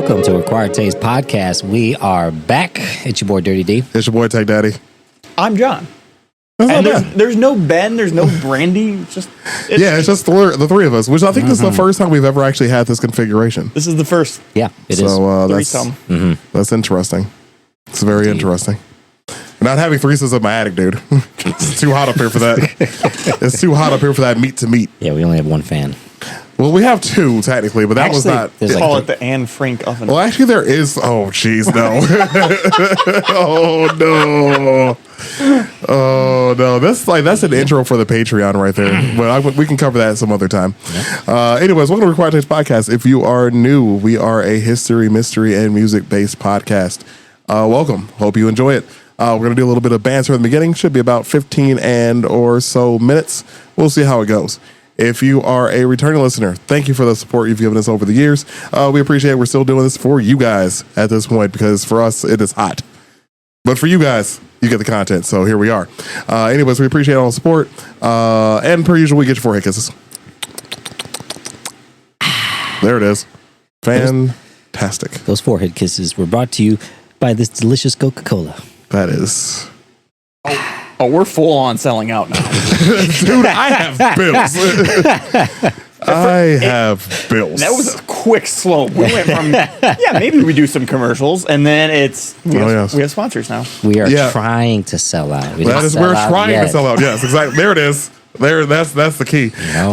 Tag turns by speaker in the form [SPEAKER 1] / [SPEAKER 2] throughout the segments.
[SPEAKER 1] welcome to Acquired Taste Podcast. We are back. It's your boy Dirty D.
[SPEAKER 2] It's your boy Tech Daddy.
[SPEAKER 3] I'm John.
[SPEAKER 2] That's
[SPEAKER 3] And
[SPEAKER 2] not bad.
[SPEAKER 3] there's no Ben, there's no Brandy. It's just
[SPEAKER 2] the three of us, which I think this is the first time we've ever actually had this configuration.
[SPEAKER 3] this is the first
[SPEAKER 1] Yeah, it is.
[SPEAKER 2] So that's
[SPEAKER 3] threesome.
[SPEAKER 2] that's interesting. It's very interesting. Not having threesomes in my attic, dude. It's too hot up here for that. It's too hot up here for that meat to meat.
[SPEAKER 1] Yeah, we only have one fan.
[SPEAKER 2] Well, we have two technically, but that was
[SPEAKER 1] Actually,
[SPEAKER 2] not.
[SPEAKER 1] there's
[SPEAKER 3] They call
[SPEAKER 1] like
[SPEAKER 3] it the Anne Frank oven.
[SPEAKER 2] Well, actually, there is. Oh, jeez, no. Oh no. Oh no. That's an intro for the Patreon right there. But we can cover that some other time. Anyways, welcome to Required Taste Podcast. If you are new, we are a history, mystery, and music based podcast. Welcome. Hope you enjoy it. We're going to do a little bit of banter in the beginning. Should be about 15 and or so minutes. We'll see how it goes. If you are a returning listener, thank you for the support you've given us over the years. We appreciate it. We're still doing this for you guys at this point because for us, it is hot. But for you guys, you get the content. So here we are. Anyways, we appreciate all the support. And per usual, we get your forehead kisses. There it is. Fantastic.
[SPEAKER 1] those forehead kisses were brought to you by this delicious Coca-Cola.
[SPEAKER 2] That is.
[SPEAKER 3] Oh, we're full on selling out now.
[SPEAKER 2] Dude, I have bills. I have bills.
[SPEAKER 3] That was a quick slope. We went from maybe we do some commercials, and then we have sponsors now.
[SPEAKER 1] We are
[SPEAKER 2] Yeah.
[SPEAKER 1] trying to sell out.
[SPEAKER 2] We're trying to sell out. Yes, exactly. There it is. That's the key.
[SPEAKER 1] No.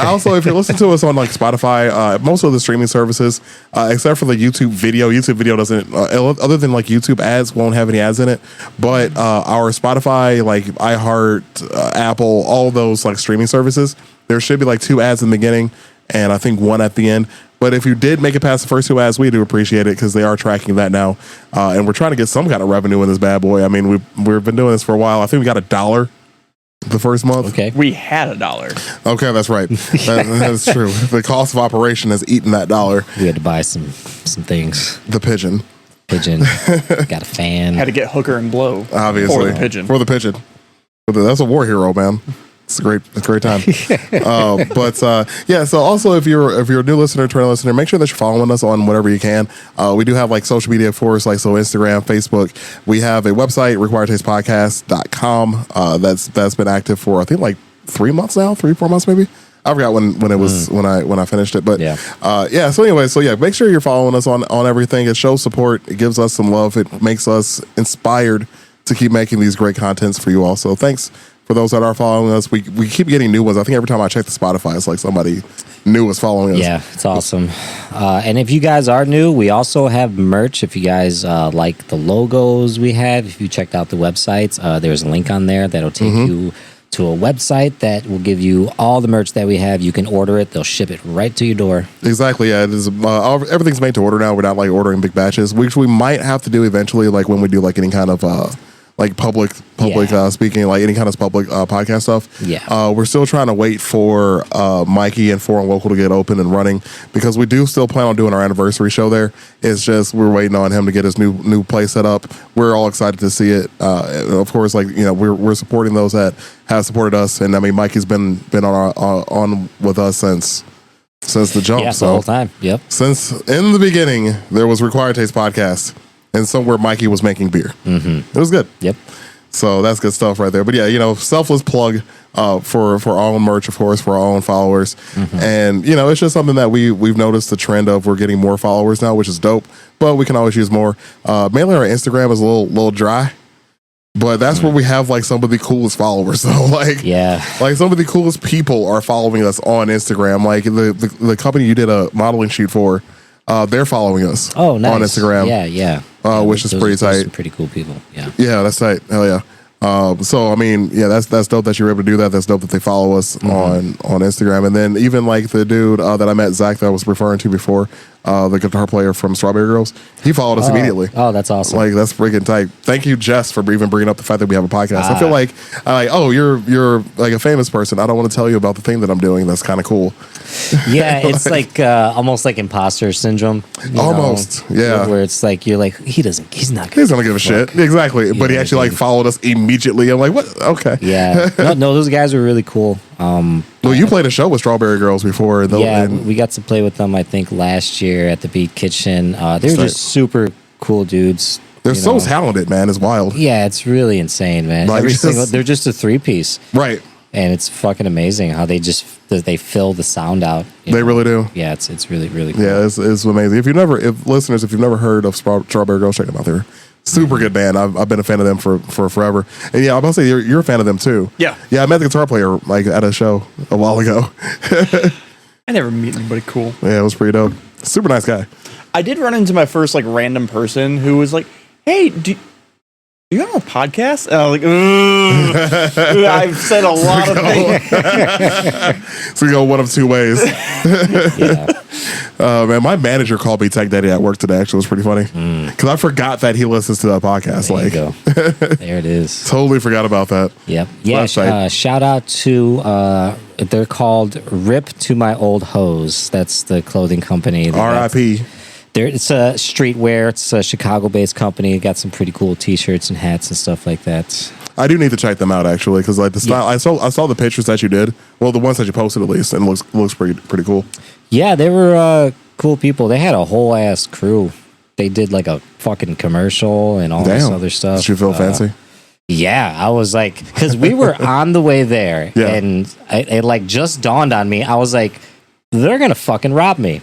[SPEAKER 2] Also, if you're listening to us on like Spotify, most of the streaming services, except for the YouTube video doesn't, other than like YouTube ads, won't have any ads in it. But our Spotify, like iHeart, Apple, all those like streaming services, there should be like 2 ads in the beginning, and I think 1 at the end. But if you did make it past the first 2 ads, we do appreciate it because they are tracking that now, and we're trying to get some kind of revenue in this bad boy. I mean, we've been doing this for a while. I think we got $1 the first month.
[SPEAKER 1] Okay.
[SPEAKER 3] We had $1.
[SPEAKER 2] Okay, that's right. That's true. The cost of operation has eaten that $1.
[SPEAKER 1] We had to buy some things.
[SPEAKER 2] The pigeon,
[SPEAKER 1] Pigeon. Got a fan.
[SPEAKER 3] Had to get hooker and blow.
[SPEAKER 2] obviously.
[SPEAKER 3] For the pigeon.
[SPEAKER 2] For the pigeon. That's a war hero, man. It's a great time. So also if you're a new listener, returning listener, make sure that you're following us on whatever you can. We do have like social media for us, like so Instagram, Facebook. We have a website, requiredtastepodcast.com. That's been active for I think like 3 months now, 3-4 months maybe. I forgot when it was when I finished it, but make sure you're following us on everything. It shows support. It gives us some love. It makes us inspired to keep making these great contents for you all. So thanks for those that are following us. We keep getting new ones. I think every time I check the Spotify, it's like somebody new is following us.
[SPEAKER 1] Yeah, it's awesome. And if you guys are new, we also have merch. If you guys like the logos we have, if you checked out the websites, there's a link on there that'll take you to a website that will give you all the merch that we have. You can order it. They'll ship it right to your door.
[SPEAKER 2] Exactly. Yeah, it is. Everything's made to order now. We're not like ordering big batches, which we might have to do eventually, like when we do like any kind of like public speaking, like any kind of public podcast stuff.
[SPEAKER 1] Yeah.
[SPEAKER 2] We're still trying to wait for Mikey and Foreign Local to get open and running because we do still plan on doing our anniversary show there. It's just we're waiting on him to get his new place set up. We're all excited to see it. Of course, like we're supporting those that have supported us, and I mean Mikey's been on with us since the jump.
[SPEAKER 1] Yeah,
[SPEAKER 2] so
[SPEAKER 1] the whole time. Yep.
[SPEAKER 2] since in the beginning there was Required Taste Podcast. And somewhere Mikey was making beer. It was good.
[SPEAKER 1] Yep.
[SPEAKER 2] So that's good stuff right there. But yeah, selfless plug for our own merch, of course, for our own followers. And, it's just something that we've noticed the trend of. We're getting more followers now, which is dope. But we can always use more. Mainly our Instagram is a little dry. But that's where we have like some of the coolest followers. So like some of the coolest people are following us on Instagram. Like the company you did a modeling shoot for, they're following us
[SPEAKER 1] Oh, nice.
[SPEAKER 2] on Instagram.
[SPEAKER 1] Yeah.
[SPEAKER 2] Which is pretty tight.
[SPEAKER 1] Some pretty cool people. Yeah.
[SPEAKER 2] Yeah, that's tight. Hell yeah. So I mean, yeah, that's dope that you're able to do that. That's dope that they follow us on Instagram. And then even like the dude that I met, Zach, that I was referring to before, the guitar player from Strawberry Girls, he followed us immediately.
[SPEAKER 1] Oh, that's awesome.
[SPEAKER 2] Like that's freaking tight. Thank you, Jess, for even bringing up the fact that we have a podcast. I feel like you're like a famous person. I don't want to tell you about the thing that I'm doing. That's kind of cool.
[SPEAKER 1] Yeah, it's like almost like imposter syndrome.
[SPEAKER 2] Almost, yeah.
[SPEAKER 1] Where it's like you're like he's not
[SPEAKER 2] He's gonna give a shit. Exactly. But he actually like followed us immediately. I'm like, what? Okay.
[SPEAKER 1] Yeah. No, those guys were really cool.
[SPEAKER 2] Well, you played a show with Strawberry Girls before.
[SPEAKER 1] We got to play with them, I think, last year at the Beat Kitchen. They were just super cool dudes.
[SPEAKER 2] They're so talented, man. It's wild.
[SPEAKER 1] Yeah, it's really insane, man.
[SPEAKER 2] Like,
[SPEAKER 1] They're just a 3-piece.
[SPEAKER 2] Right.
[SPEAKER 1] And it's fucking amazing how they fill the sound out.
[SPEAKER 2] They really do.
[SPEAKER 1] Yeah, it's really, really cool.
[SPEAKER 2] Yeah, it's amazing. If you've never heard of Strawberry Girls, check them out. They're super good band. I've been a fan of them for forever. And yeah, I'm about to say you're a fan of them too.
[SPEAKER 3] Yeah.
[SPEAKER 2] Yeah, I met the guitar player like at a show a while ago.
[SPEAKER 3] I never meet anybody cool.
[SPEAKER 2] Yeah, it was pretty dope. Super nice guy.
[SPEAKER 3] I did run into my first like random person who was like, "Hey, do you have a podcast?" And I was like, "Ooh." I've said a lot of things.
[SPEAKER 2] So we go one of two ways.
[SPEAKER 1] Yeah.
[SPEAKER 2] Man, my manager called me Tech Daddy at work today. Actually, it was pretty funny because I forgot that he listens to that podcast.
[SPEAKER 1] There you go. There it is.
[SPEAKER 2] Totally forgot about that.
[SPEAKER 1] Yep. Yeah. Shout out to they're called Rip to My Old Hose. That's the clothing company.
[SPEAKER 2] R.I.P.
[SPEAKER 1] It's a streetwear. It's a Chicago-based company. Got some pretty cool T-shirts and hats and stuff like that.
[SPEAKER 2] I do need to check them out actually because like the style. Yeah. I saw the pictures that you did. Well, the ones that you posted at least, and it looks pretty cool.
[SPEAKER 1] Yeah, they were cool people. They had a whole ass crew. They did like a fucking commercial and all this other stuff.
[SPEAKER 2] Did you feel fancy?
[SPEAKER 1] Yeah, I was like, because we were on the way there, and it like just dawned on me. I was like, they're gonna fucking rob me.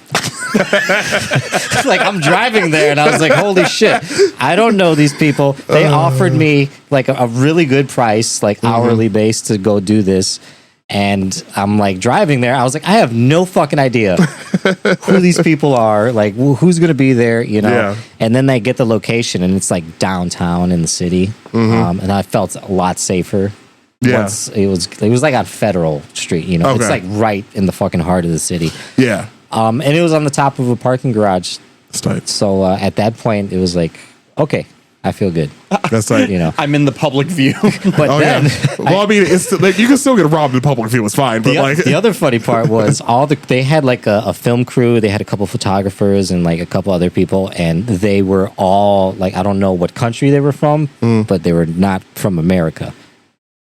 [SPEAKER 1] Like I'm driving there and I was like, holy shit, I don't know these people. They offered me like a really good price, like hourly base to go do this. And I'm like driving there. I was like, I have no fucking idea who these people are, like who's going to be there, you know?
[SPEAKER 2] Yeah.
[SPEAKER 1] And then they get the location and it's like downtown in the city. And I felt a lot safer.
[SPEAKER 2] Yeah.
[SPEAKER 1] Once it was like on Federal Street, you know?
[SPEAKER 2] Okay.
[SPEAKER 1] It's like right in the fucking heart of the city.
[SPEAKER 2] Yeah.
[SPEAKER 1] And it was on the top of a parking garage.
[SPEAKER 2] That's tight.
[SPEAKER 1] So at that point, it was like, okay, I feel good.
[SPEAKER 2] That's tight.
[SPEAKER 1] You know,
[SPEAKER 3] I'm in the public view.
[SPEAKER 1] but then,
[SPEAKER 2] well, I mean, it's like, you can still get robbed in public view. It's fine. But
[SPEAKER 1] the other funny part was they had like a film crew. They had a couple photographers and like a couple other people, and they were all like, I don't know what country they were from, but they were not from America.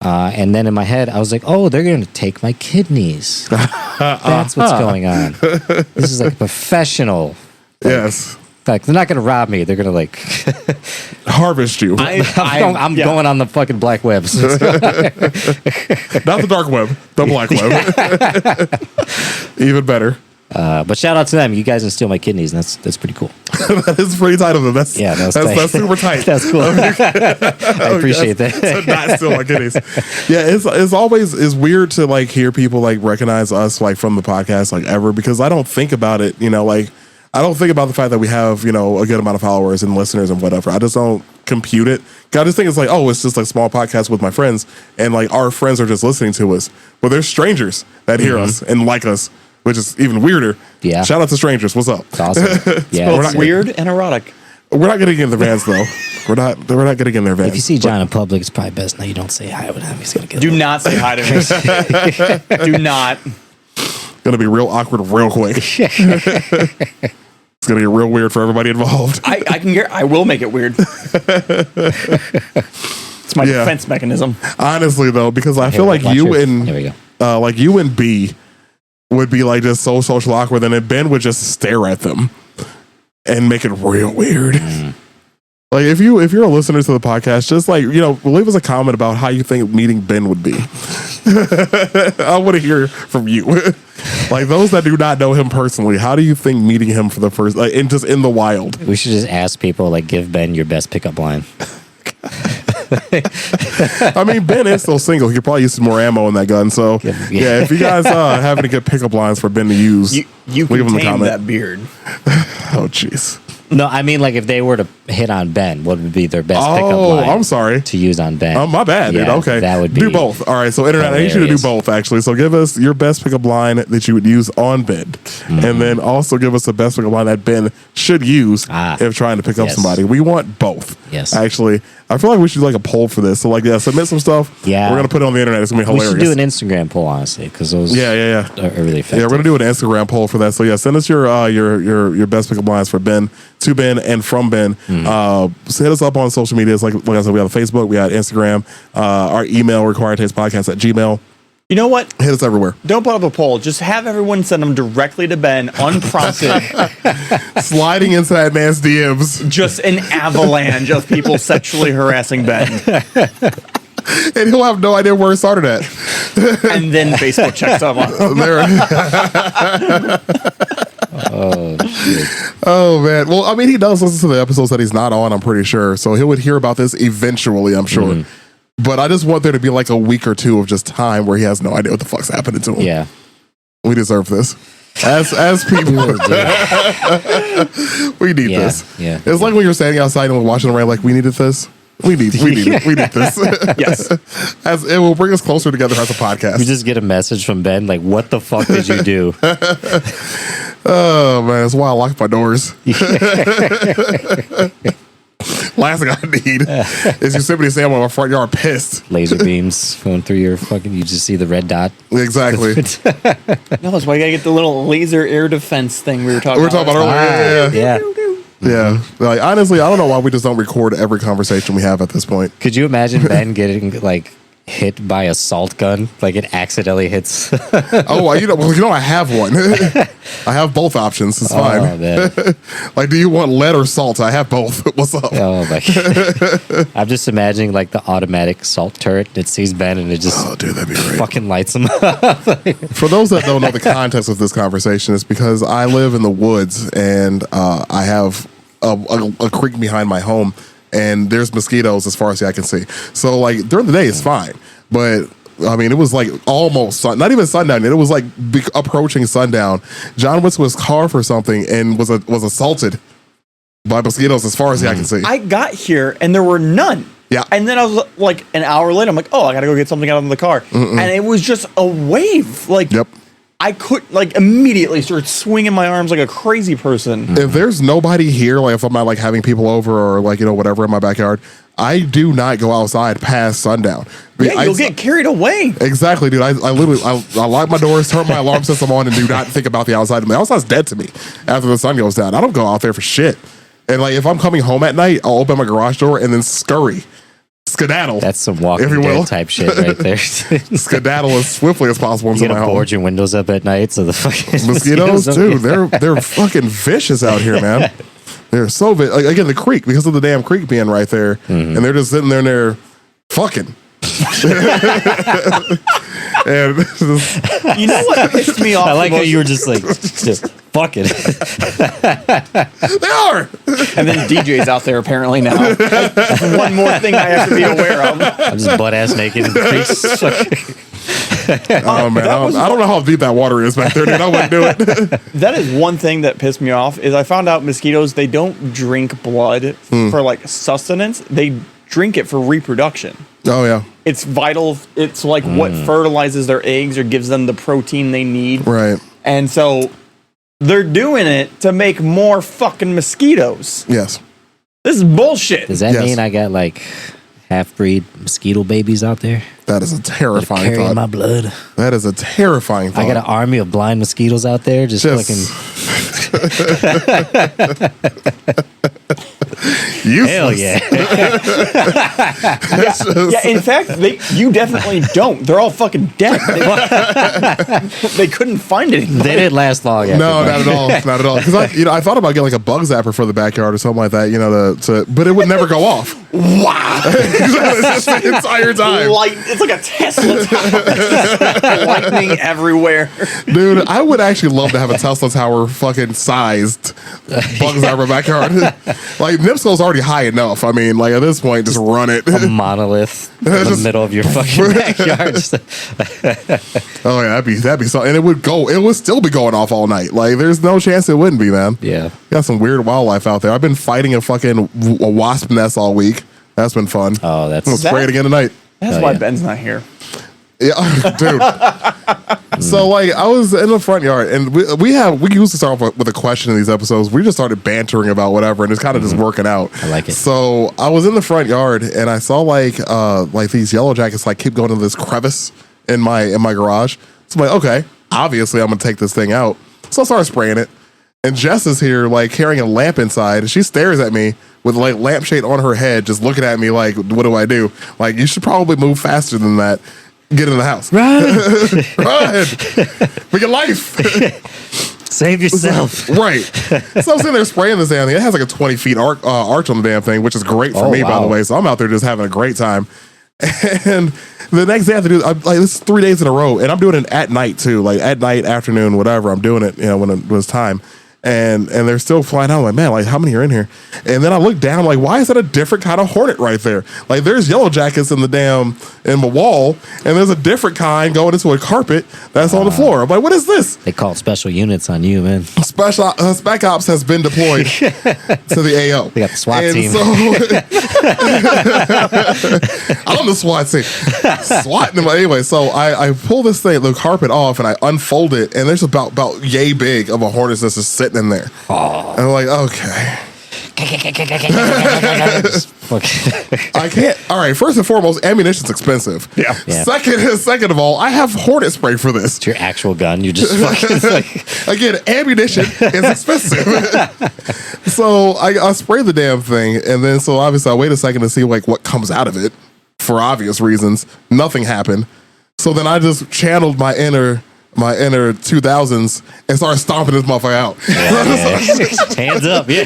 [SPEAKER 1] And then in my head, I was like, oh, they're going to take my kidneys. That's what's going on. This is like professional.
[SPEAKER 2] Yes.
[SPEAKER 1] Like, they're not going to rob me. They're going to like
[SPEAKER 2] harvest you.
[SPEAKER 1] I'm going on the fucking black webs.
[SPEAKER 2] Not the dark web, the black web. Even better.
[SPEAKER 1] But shout out to them. You guys can steal my kidneys, and that's pretty cool.
[SPEAKER 2] That is pretty tight of them. That's super tight.
[SPEAKER 1] That's cool. I appreciate that.
[SPEAKER 2] To not steal my kidneys. Yeah, it's always weird to like hear people like recognize us like from the podcast like ever, because I don't think about it, you know, like I don't think about the fact that we have, you know, a good amount of followers and listeners and whatever. I just don't compute it. I just think it's like, oh, it's just like small podcast with my friends, and like our friends are just listening to us. But there's strangers that hear us and like us, which is even weirder. Yeah. Shout out to strangers. What's up?
[SPEAKER 1] It's awesome. Yeah.
[SPEAKER 3] It's weird and erotic.
[SPEAKER 2] We're not getting in the vans though. We're not getting in their vans.
[SPEAKER 1] If you see John in public, it's probably best now you don't say hi with him. He's gonna get.
[SPEAKER 3] Do not say hi to me. Do not.
[SPEAKER 2] Gonna be real awkward real quick. It's gonna get real weird for everybody involved.
[SPEAKER 3] I will make it weird. It's my defense mechanism.
[SPEAKER 2] Honestly, though, because I feel like you and B would be like just so social awkward, and then Ben would just stare at them and make it real weird. Like if you're a listener to the podcast, just like, you know, leave us a comment about how you think meeting Ben would be. I want to hear from you. Like those that do not know him personally, how do you think meeting him for the first, like in the wild?
[SPEAKER 1] We should just ask people, like, give Ben your best pickup line.
[SPEAKER 2] I mean, Ben is still single. He could probably use some more ammo in that gun. So yeah, if you guys have any good pickup lines for Ben to use,
[SPEAKER 3] you can tame that beard.
[SPEAKER 2] Oh jeez.
[SPEAKER 1] No, I mean, like, if they were to hit on Ben, what would be their best pickup line?
[SPEAKER 2] Oh, I'm sorry.
[SPEAKER 1] To use on Ben.
[SPEAKER 2] Oh, my bad, dude. Okay.
[SPEAKER 1] That would be.
[SPEAKER 2] Do both. All right, so Internet, hilarious. I need you to do both, actually. So give us your best pickup line that you would use on Ben. And then also give us the best pickup line that Ben should use if trying to pick up somebody. We want both.
[SPEAKER 1] Yes.
[SPEAKER 2] Actually, I feel like we should do like a poll for this. So, like, submit some stuff. Yeah. We're going to put it on the Internet. It's going to be hilarious.
[SPEAKER 1] We should do an Instagram poll, honestly, because those are really effective.
[SPEAKER 2] Yeah, we're going to do an Instagram poll for that. So, yeah, send us your best pickup lines for Ben, to Ben, and from Ben. So hit us up on social media. Like I said, we have Facebook, we have Instagram, our email, requiredtastepodcast@gmail.com.
[SPEAKER 3] You know what?
[SPEAKER 2] Hit us everywhere.
[SPEAKER 3] Don't put up a poll. Just have everyone send them directly to Ben, unprompted.
[SPEAKER 2] Sliding into that man's DMs.
[SPEAKER 3] Just an avalanche of people sexually harassing Ben.
[SPEAKER 2] And he'll have no idea where it started at.
[SPEAKER 3] And then Facebook checks up on him.
[SPEAKER 1] Oh, shit.
[SPEAKER 2] Oh, man. Well, I mean, he does listen to the episodes that he's not on, I'm pretty sure. So he would hear about this eventually, I'm sure.
[SPEAKER 1] Mm-hmm.
[SPEAKER 2] But I just want there to be like a week or two of just time where he has no idea what the fuck's happening to him.
[SPEAKER 1] Yeah.
[SPEAKER 2] We deserve this. As people. We need this.
[SPEAKER 1] Yeah.
[SPEAKER 2] It's like when you're standing outside and we're watching the rain, like, we needed this. We need this.
[SPEAKER 3] Yes.
[SPEAKER 2] As it will bring us closer together as a podcast.
[SPEAKER 1] You just get a message from Ben, like, what the fuck did you do?
[SPEAKER 2] Oh, man. That's why I lock my doors. Last thing I need is Yosemite Sam on my front yard pissed.
[SPEAKER 1] Laser beams going through your fucking, you just see the red dot.
[SPEAKER 2] Exactly.
[SPEAKER 3] No, that's why you gotta get the little laser air defense thing we were talking about.
[SPEAKER 2] earlier.
[SPEAKER 1] Yeah.
[SPEAKER 2] Yeah. Like, honestly, I don't know why we just don't record every conversation we have at this point.
[SPEAKER 1] Could you imagine Ben getting, like, hit by a salt gun? Like, it accidentally hits.
[SPEAKER 2] Oh, I have one. I have both options. It's fine.
[SPEAKER 1] Oh, man.
[SPEAKER 2] Like, do you want lead or salt? I have both. What's up?
[SPEAKER 1] Oh, my God. I'm just imagining, like, the automatic salt turret. It sees Ben and it just
[SPEAKER 2] Oh, dude, that'd be great.
[SPEAKER 1] fucking lights him up.
[SPEAKER 2] For those that don't know the context of this conversation, it's because I live in the woods and I have a creek behind my home, and there's mosquitoes as far as the eye can see. So, like, during the day, it's fine. But, I mean, it was like almost, not even sundown. It was like approaching sundown. John went to his car for something and was assaulted by mosquitoes as far as the eye can see.
[SPEAKER 3] I got here and there were none.
[SPEAKER 2] Yeah.
[SPEAKER 3] And then I was like an hour later, I'm like, oh, I gotta go get something out of the car. And it was just a wave. Like,
[SPEAKER 2] Yep.
[SPEAKER 3] I could like immediately start swinging my arms like a crazy person.
[SPEAKER 2] If there's nobody here, like if I'm not like having people over or like, whatever in my backyard, I do not go outside past sundown.
[SPEAKER 3] Yeah, you'll get carried away.
[SPEAKER 2] Exactly, dude. I literally lock my doors, turn my alarm system on, and do not think about the outside. The outside's dead to me after the sun goes down. I don't go out there for shit. And like if I'm coming home at night, I'll open my garage door and then skedaddle.
[SPEAKER 1] That's some Walking
[SPEAKER 2] if you will.
[SPEAKER 1] Dead type shit right there.
[SPEAKER 2] Skedaddle as swiftly as possible into
[SPEAKER 1] You
[SPEAKER 2] my
[SPEAKER 1] gotta
[SPEAKER 2] home.
[SPEAKER 1] board your windows up at night so the fucking
[SPEAKER 2] Mosquitoes,
[SPEAKER 1] don't
[SPEAKER 2] dude,
[SPEAKER 1] get-
[SPEAKER 2] they're fucking vicious out here, man. They're so like, again, the creek, because of the damn creek being right there, and they're just sitting there and they're fucking. And
[SPEAKER 3] You know what pissed me off?
[SPEAKER 1] I like
[SPEAKER 3] the
[SPEAKER 1] how
[SPEAKER 3] most?
[SPEAKER 1] you were just like, just fuck it.
[SPEAKER 2] they are.
[SPEAKER 3] And then DJ's out there apparently now. That's one more thing I have to be aware of.
[SPEAKER 1] I'm just butt ass naked in the crease.
[SPEAKER 2] Oh man, I don't know how deep that water is back there, dude. I wouldn't do it.
[SPEAKER 3] That is one thing that pissed me off is I found out mosquitoes, they don't drink blood for like sustenance. They drink it for reproduction.
[SPEAKER 2] Oh yeah,
[SPEAKER 3] It's vital. It's like what fertilizes their eggs or gives them the protein they need.
[SPEAKER 2] right.
[SPEAKER 3] And so they're doing it to make more fucking mosquitoes.
[SPEAKER 2] Yes.
[SPEAKER 3] This is bullshit.
[SPEAKER 1] Does that
[SPEAKER 2] Yes.
[SPEAKER 1] mean I got like half-breed mosquito babies out there
[SPEAKER 2] That is a terrifying
[SPEAKER 1] carrying
[SPEAKER 2] thought.
[SPEAKER 1] my blood?
[SPEAKER 2] That is a terrifying thought.
[SPEAKER 1] I got an army of blind mosquitoes out there just fucking
[SPEAKER 2] Useless.
[SPEAKER 1] hell yeah.
[SPEAKER 3] Yeah, in fact, you definitely don't. They're all fucking dead. They couldn't find anything.
[SPEAKER 1] They didn't last long. After
[SPEAKER 2] No,
[SPEAKER 1] that.
[SPEAKER 2] not at all. Not at all. Because I thought about getting like a bug zapper for the backyard or something like that, but it would never go off.
[SPEAKER 3] Wow.
[SPEAKER 2] It's just the entire time.
[SPEAKER 3] It's like a Tesla tower. Lightning everywhere.
[SPEAKER 2] Dude, I would actually love to have a Tesla tower fucking sized bugs out of my backyard. Like, NIPSCO's already high enough. I mean, like, at this point, just run it.
[SPEAKER 1] A monolith in the
[SPEAKER 2] Just-
[SPEAKER 1] middle of your fucking backyard.
[SPEAKER 2] Oh, yeah, that'd be so. And it would still be going off all night. Like, there's no chance it wouldn't be, man.
[SPEAKER 1] Yeah.
[SPEAKER 2] Got some weird wildlife out there. I've been fighting a wasp nest all week. That's been fun.
[SPEAKER 1] Oh,
[SPEAKER 2] I'll
[SPEAKER 1] that's
[SPEAKER 2] spray it again tonight.
[SPEAKER 3] That's
[SPEAKER 1] Oh,
[SPEAKER 3] why
[SPEAKER 1] yeah.
[SPEAKER 3] Ben's not here.
[SPEAKER 2] Yeah, dude. So like I was in the front yard, and we used to start off with a question in these episodes. We just started bantering about whatever, and it's kind of just working out.
[SPEAKER 1] I like it.
[SPEAKER 2] So I was in the front yard, and I saw like these yellow jackets like keep going to this crevice in my garage. So I'm like, okay, obviously I'm gonna take this thing out. So I started spraying it, and Jess is here like carrying a lamp inside, and she stares at me with like lampshade on her head, just looking at me like, what do I do? Like, you should probably move faster than that. get in the house.
[SPEAKER 1] Run!
[SPEAKER 2] Run for your life.
[SPEAKER 1] Save yourself.
[SPEAKER 2] Right. So I'm sitting there spraying this damn thing. It has like a 20 feet arch on the damn thing, which is great for
[SPEAKER 1] Oh,
[SPEAKER 2] me, by
[SPEAKER 1] wow.
[SPEAKER 2] the way. So I'm out there just having a great time. And the next day I have to do, this is 3 days in a row, and I'm doing it at night too, like at night, afternoon, whatever. I'm doing it, when it was time. And they're still flying out. I'm like, man, like how many are in here? And then I look down, like, why is that a different kind of hornet right there? Like there's yellow jackets in the wall, and there's a different kind going into a carpet that's on the floor. I'm like, what is this?
[SPEAKER 1] They called special units on you, man.
[SPEAKER 2] Spec Ops has been deployed to the AO.
[SPEAKER 1] They got the SWAT team.
[SPEAKER 2] So, I'm the SWAT team. SWAT them. Anyway, so I pull this thing, the carpet off, and I unfold it, and there's about yay big of a hornet's nest just sitting in there.
[SPEAKER 1] Oh.
[SPEAKER 2] And I'm like, okay. I can't. All right. First and foremost, ammunition's expensive.
[SPEAKER 3] Yeah.
[SPEAKER 1] Yeah.
[SPEAKER 2] Second of all, I have hornet spray for this.
[SPEAKER 1] It's your actual gun. You just fucking
[SPEAKER 2] Again, ammunition is expensive. So I spray the damn thing, and then so obviously I wait a second to see like what comes out of it. For obvious reasons, nothing happened. So then I just channeled my inner 2000s and started stomping this motherfucker out.
[SPEAKER 1] hands up. Yeah.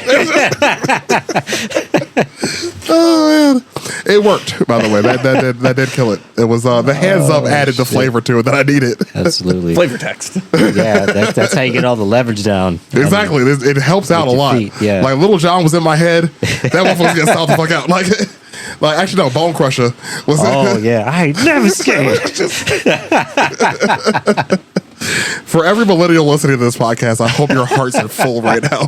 [SPEAKER 2] Oh man, it worked. By the way, that did kill it. It was the hands up added the flavor to it that I needed.
[SPEAKER 1] Absolutely.
[SPEAKER 3] Flavor text.
[SPEAKER 1] Yeah, that's how you get all the leverage down.
[SPEAKER 2] Exactly, it helps out a
[SPEAKER 1] your
[SPEAKER 2] lot.
[SPEAKER 1] feet, yeah.
[SPEAKER 2] Like Little John was in my head. That motherfucker's getting stomped the fuck out. Like actually no, Bone Crusher was.
[SPEAKER 1] Oh yeah, I ain't never scared.
[SPEAKER 2] For every millennial listening to this podcast, I hope your hearts are full right now.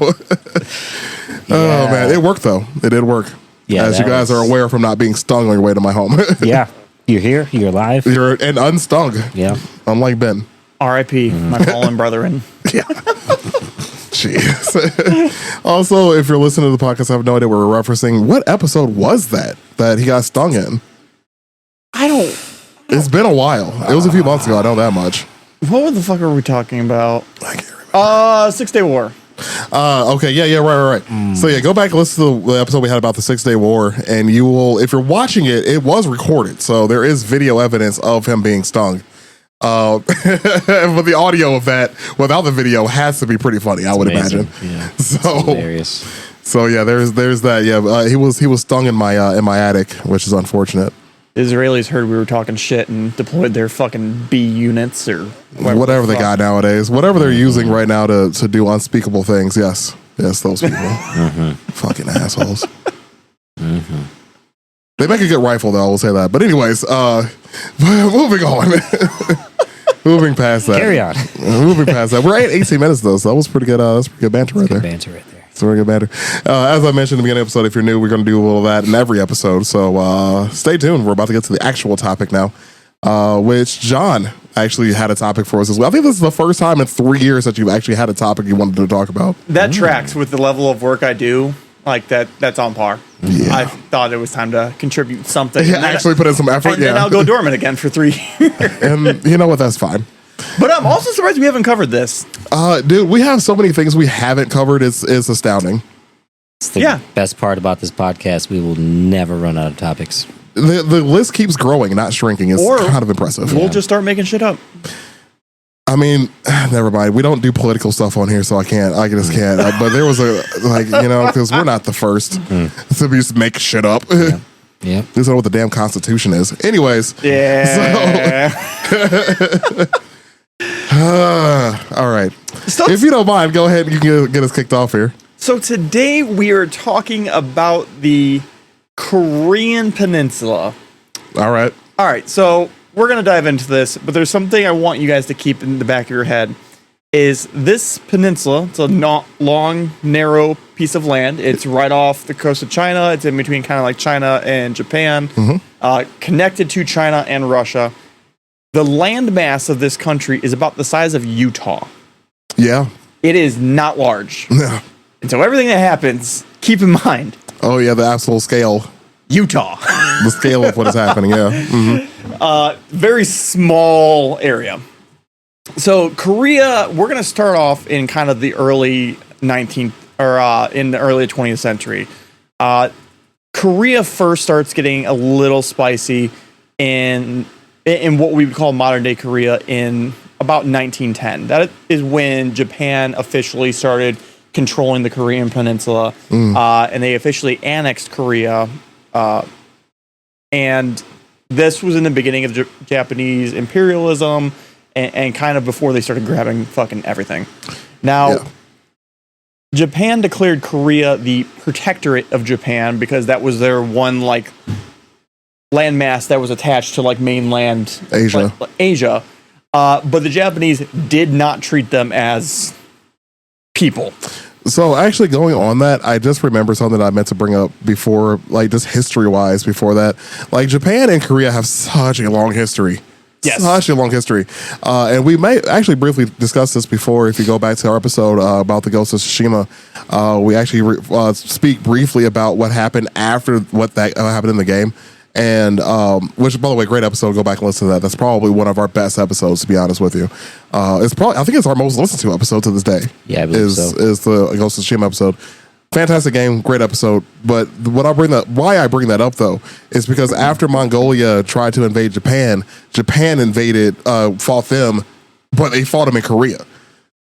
[SPEAKER 2] Oh man, it worked though. It did work.
[SPEAKER 1] Yeah,
[SPEAKER 2] as you
[SPEAKER 1] that
[SPEAKER 2] guys
[SPEAKER 1] was-
[SPEAKER 2] are aware from not being stung on your way to my home.
[SPEAKER 1] Yeah, you're here. You're alive.
[SPEAKER 2] You're and unstung.
[SPEAKER 1] Yeah.
[SPEAKER 2] Unlike Ben.
[SPEAKER 3] R.I.P. My fallen brethren.
[SPEAKER 2] Jeez. Also, if you're listening to the podcast, I have no idea what we're referencing. What episode was that he got stung in?
[SPEAKER 3] I don't.
[SPEAKER 2] It's been a while. It was a few months ago. I know that much.
[SPEAKER 3] What the fuck are we talking about?
[SPEAKER 2] I can't remember.
[SPEAKER 3] 6 Day War.
[SPEAKER 2] Okay, yeah, right. So yeah, go back and listen to the episode we had about the 6 Day War, and you will, if you're watching it, it was recorded, so there is video evidence of him being stung. But the audio of that without the video has to be pretty funny, I would
[SPEAKER 1] Amazing.
[SPEAKER 2] imagine.
[SPEAKER 1] Yeah.
[SPEAKER 2] So
[SPEAKER 1] Hilarious.
[SPEAKER 2] So yeah, there's that. Yeah, he was stung in my attic, which is unfortunate.
[SPEAKER 3] The Israelis heard we were talking shit and deployed their fucking B units or
[SPEAKER 2] Whatever they got nowadays, whatever they're using right now to do unspeakable things. Yes, those people, fucking assholes. They make a good rifle, though. I will say that. But anyways, moving on. Moving past that.
[SPEAKER 1] Carry on.
[SPEAKER 2] Moving past that. We're at 18 minutes though, so that was pretty good. That's pretty good banter right there.
[SPEAKER 1] Banter right there.
[SPEAKER 2] It's very good banter. As I mentioned in the beginning of the episode, if you're new, we're going to do a little of that in every episode. So stay tuned. We're about to get to the actual topic now, which John actually had a topic for us as well. I think this is the first time in 3 years that you've actually had a topic you wanted to talk about.
[SPEAKER 3] That tracks with the level of work I do. Like that's on par.
[SPEAKER 2] Yeah.
[SPEAKER 3] I thought it was time to contribute something.
[SPEAKER 2] Yeah,
[SPEAKER 3] And then-
[SPEAKER 2] actually put in some effort.
[SPEAKER 3] and then I'll go dormant again for 3 years.
[SPEAKER 2] And you know what? That's fine.
[SPEAKER 3] But I'm also surprised we haven't covered this.
[SPEAKER 2] Dude, we have so many things we haven't covered. It's astounding.
[SPEAKER 1] It's the
[SPEAKER 3] Yeah.
[SPEAKER 1] best part about this podcast. We will never run out of topics.
[SPEAKER 2] The list keeps growing, not shrinking. It's
[SPEAKER 3] Or
[SPEAKER 2] kind of impressive.
[SPEAKER 3] We'll just start making shit up.
[SPEAKER 2] I mean, never mind. We don't do political stuff on here, so I just can't. But there was because we're not the first to just make shit up.
[SPEAKER 1] Yeah.
[SPEAKER 2] This is what the damn Constitution is. Anyways.
[SPEAKER 3] Yeah.
[SPEAKER 2] All right.
[SPEAKER 3] So,
[SPEAKER 2] If you don't mind, go ahead and you can get us kicked off here.
[SPEAKER 3] so today we are talking about the Korean Peninsula.
[SPEAKER 2] All right.
[SPEAKER 3] All right, so we're going to dive into this, but there's something I want you guys to keep in the back of your head. Is this peninsula, it's a not long, narrow piece of land. It's right off the coast of China. It's in between kind of like China and Japan, connected to China and Russia. The landmass of this country is about the size of Utah.
[SPEAKER 2] Yeah.
[SPEAKER 3] It is not large.
[SPEAKER 2] Yeah.
[SPEAKER 3] And so everything that happens, keep in mind,
[SPEAKER 2] Oh, yeah. The absolute scale.
[SPEAKER 3] Utah.
[SPEAKER 2] The scale of what is happening. Yeah. Mhm.
[SPEAKER 3] Very small area. So Korea, we're going to start off in kind of the early 19th or in the early 20th century. Korea first starts getting a little spicy in in what we would call modern day Korea in about 1910. That is when Japan officially started controlling the Korean peninsula, and they officially annexed Korea. And this was in the beginning of Japanese imperialism and kind of before they started grabbing fucking everything. Now, Japan declared Korea the protectorate of Japan because that was their one like landmass that was attached to like mainland
[SPEAKER 2] Asia.
[SPEAKER 3] Asia. But the Japanese did not treat them as people.
[SPEAKER 2] So actually going on that, I just remember something that I meant to bring up before, like just history-wise before that. Like Japan and Korea have such a long history.
[SPEAKER 3] Yes.
[SPEAKER 2] Such a long history. And we may actually briefly discuss this before if you go back to our episode about the Ghost of Tsushima. We actually speak briefly about what happened after what that happened in the game. And which, by the way, great episode. Go back and listen to that. That's probably one of our best episodes, to be honest with you. It's probably, I think it's our most listened to episode to this day.
[SPEAKER 1] Yeah, I believe
[SPEAKER 2] so. Is the Ghost of Tsushima episode. Fantastic game, great episode. But why I bring that up though is because after Mongolia tried to invade Japan, Japan fought them, but they fought them in Korea.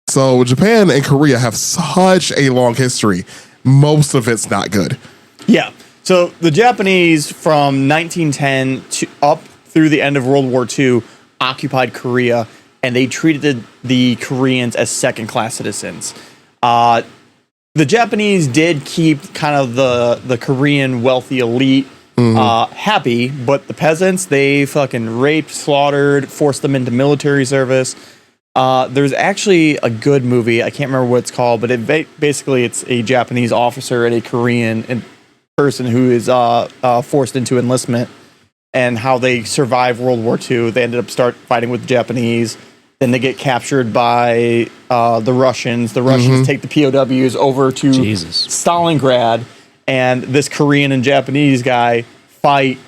[SPEAKER 2] So Japan and Korea have such a long history. Most of it's not good.
[SPEAKER 3] Yeah. So the Japanese from 1910 to up through the end of World War II occupied Korea, and they treated the Koreans as second-class citizens. The Japanese did keep kind of the Korean wealthy elite happy, but the peasants, they fucking raped, slaughtered, forced them into military service. There's actually a good movie, I can't remember what it's called, but basically it's a Japanese officer and a Korean person who is forced into enlistment, and how they survive World War II. They ended up fighting with the Japanese. Then they get captured by the Russians. The Russians take the POWs over to Stalingrad, and this Korean and Japanese guy fight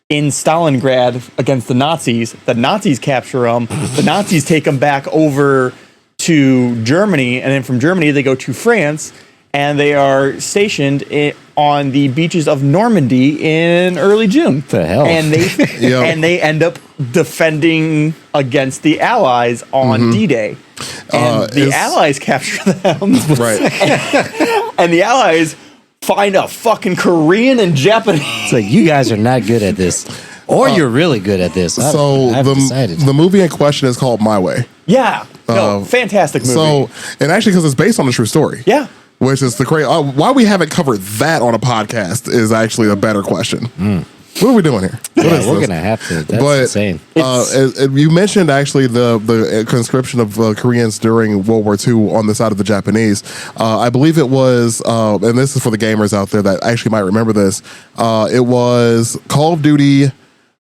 [SPEAKER 3] in Stalingrad against the Nazis. The Nazis capture them. The Nazis take them back over to Germany, and then from Germany they go to France, and they are stationed on the beaches of Normandy in early June.
[SPEAKER 1] What the hell?
[SPEAKER 3] And they end up defending against the Allies on D-Day. And the Allies capture them.
[SPEAKER 2] Right.
[SPEAKER 3] And the Allies find a fucking Korean and Japanese.
[SPEAKER 1] It's like, you guys are not good at this. Or you're really good at this. I've decided.
[SPEAKER 2] The movie in question is called My Way.
[SPEAKER 3] Yeah. Fantastic movie.
[SPEAKER 2] So, and actually because it's based on a true story.
[SPEAKER 3] Yeah.
[SPEAKER 2] Which is the crazy. Why we haven't covered that on a podcast is actually a better question. What are we doing here?
[SPEAKER 1] Yeah, we're gonna have to. That's insane.
[SPEAKER 2] You mentioned actually the conscription of Koreans during World War II on the side of the Japanese. I believe it was, and this is for the gamers out there that actually might remember this. It was Call of Duty,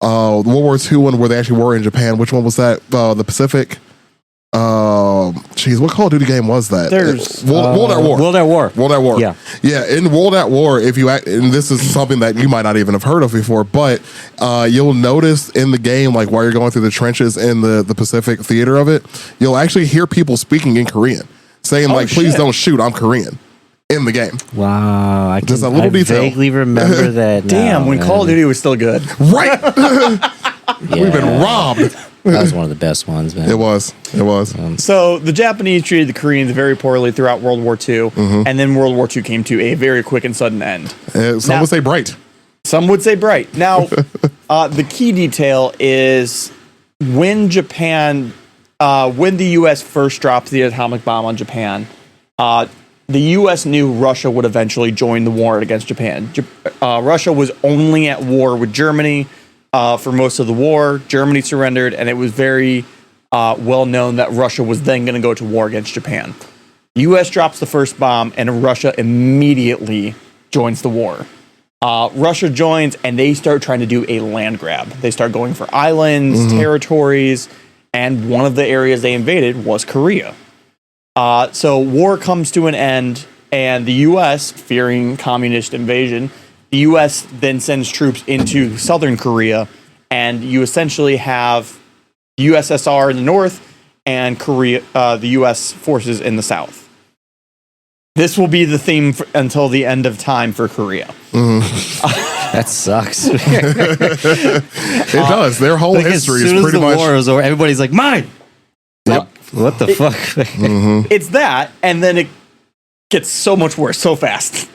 [SPEAKER 2] World War II one where they actually were in Japan. Which one was that? The Pacific. What Call of Duty game was that?
[SPEAKER 3] There's
[SPEAKER 2] World at War.
[SPEAKER 1] World at War.
[SPEAKER 2] World at War.
[SPEAKER 1] Yeah.
[SPEAKER 2] Yeah. In World at War, and this is something that you might not even have heard of before, but you'll notice in the game, like while you're going through the trenches in the Pacific theater of it, you'll actually hear people speaking in Korean, saying please don't shoot, I'm Korean. In the game.
[SPEAKER 1] Wow. I
[SPEAKER 2] detail.
[SPEAKER 1] vaguely remember that.
[SPEAKER 3] Damn, when Call of Duty was still good.
[SPEAKER 2] Right. We've been robbed.
[SPEAKER 1] That was one of the best ones, man.
[SPEAKER 2] It was.
[SPEAKER 3] So the Japanese treated the Koreans very poorly throughout World War II, and then World War II came to a very quick and sudden end.
[SPEAKER 2] Some would say bright.
[SPEAKER 3] Some would say bright. Now, the key detail is when when the U.S. first dropped the atomic bomb on Japan, the U.S. knew Russia would eventually join the war against Japan. Russia was only at war with Germany for most of the war. Germany surrendered, and it was very well known that Russia was then going to go to war against Japan. U.S. drops the first bomb, and Russia immediately joins the war. Russia joins, and they start trying to do a land grab. They start going for islands, territories, and one of the areas they invaded was Korea. So war comes to an end, and the U.S., fearing communist invasion, the U.S. then sends troops into southern Korea, and you essentially have USSR in the north and Korea, the U.S. forces in the south. This will be the theme until the end of time for Korea.
[SPEAKER 1] That's That sucks.
[SPEAKER 2] It does. Their whole
[SPEAKER 1] Like,
[SPEAKER 2] history
[SPEAKER 1] as
[SPEAKER 2] is
[SPEAKER 1] soon as
[SPEAKER 2] pretty
[SPEAKER 1] the
[SPEAKER 2] much.
[SPEAKER 1] war is over, everybody's like, mine.
[SPEAKER 2] Yep.
[SPEAKER 1] What the fuck?
[SPEAKER 3] It's that, and then it gets so much worse so fast.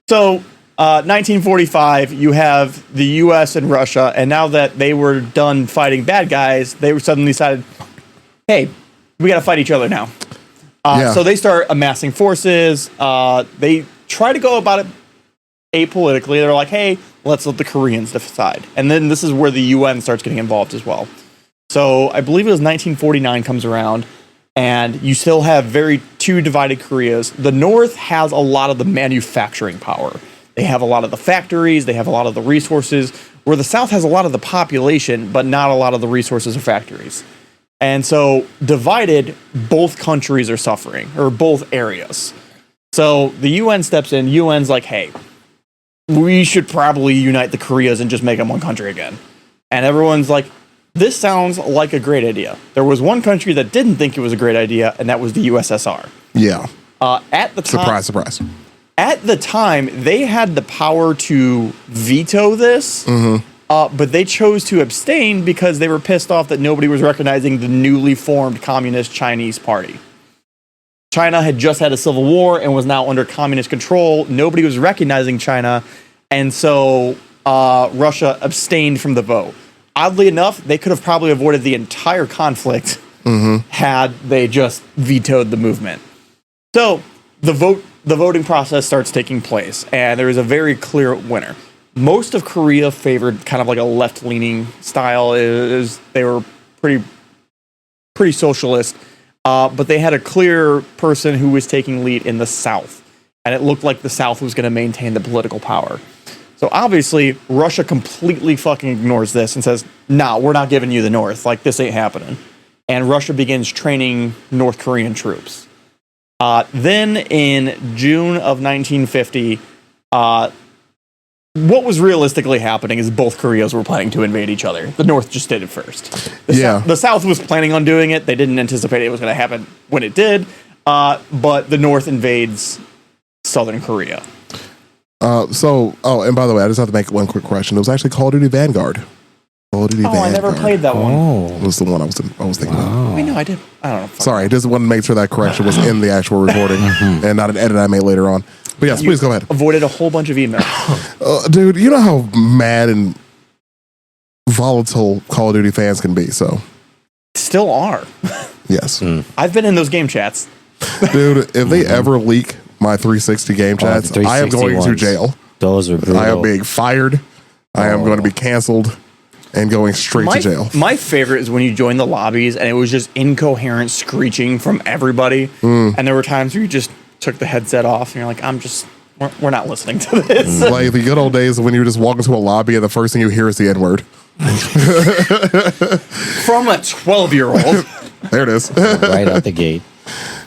[SPEAKER 3] So, 1945, you have the U.S. and Russia, and now that they were done fighting bad guys, they were suddenly decided, hey, we got to fight each other now.
[SPEAKER 2] Yeah.
[SPEAKER 3] So they start amassing forces. They try to go about it apolitically. They're like, hey, let's let the Koreans decide. And then this is where the UN starts getting involved as well. So I believe it was 1949 comes around, and you still have two divided Koreas. The North has a lot of the manufacturing power. They have a lot of the factories. They have a lot of the resources, where the South has a lot of the population, but not a lot of the resources or factories. And so divided, both countries are suffering, or both areas. So the UN steps in. UN's like, hey, we should probably unite the Koreas and just make them one country again. And everyone's like, this sounds like a great idea. There was one country that didn't think it was a great idea, and that was the USSR.
[SPEAKER 2] Yeah.
[SPEAKER 3] At the time,
[SPEAKER 2] Surprise.
[SPEAKER 3] At the time, they had the power to veto this, but they chose to abstain because they were pissed off that nobody was recognizing the newly formed Communist Chinese Party. China had just had a civil war and was now under communist control. Nobody was recognizing China, and so Russia abstained from the vote. Oddly enough, they could have probably avoided the entire conflict had they just vetoed the movement. So the voting process starts taking place, and there is a very clear winner. Most of Korea favored kind of like a left-leaning style. They were pretty socialist, but they had a clear person who was taking lead in the South, and it looked like the South was going to maintain the political power. So obviously, Russia completely fucking ignores this and says, nah, we're not giving you the North. Like, this ain't happening. And Russia begins training North Korean troops. Then in June of 1950, what was realistically happening is both Koreas were planning to invade each other. The North just did it first. The South was planning on doing it. They didn't anticipate it was going to happen when it did. But the North invades Southern Korea.
[SPEAKER 2] And by the way, I just have to make one quick correction. It was actually Call of Duty Vanguard. Call of Duty Vanguard.
[SPEAKER 3] I never played that one.
[SPEAKER 2] It was the one I was thinking about.
[SPEAKER 3] Wait, no, I did. I don't know.
[SPEAKER 2] Sorry, I just wanted to make sure that correction was in the actual recording and not an edit I made later on. But yes, please go ahead.
[SPEAKER 3] Avoided a whole bunch of emails.
[SPEAKER 2] Dude, you know how mad and volatile Call of Duty fans can be, so.
[SPEAKER 3] Still are.
[SPEAKER 2] Yes.
[SPEAKER 3] I've been in those game chats.
[SPEAKER 2] Dude, if they ever leak my 360 game chats, I am going to jail.
[SPEAKER 1] Those are brutal.
[SPEAKER 2] I am being fired. I am going to be canceled and going straight to jail.
[SPEAKER 3] My favorite is when you join the lobbies and it was just incoherent screeching from everybody. And there were times where you just took the headset off and you're like, we're not listening to this.
[SPEAKER 2] Like the good old days when you just walk into a lobby and the first thing you hear is the N-word.
[SPEAKER 3] From a 12-year-old.
[SPEAKER 2] There it is.
[SPEAKER 1] Right out the gate.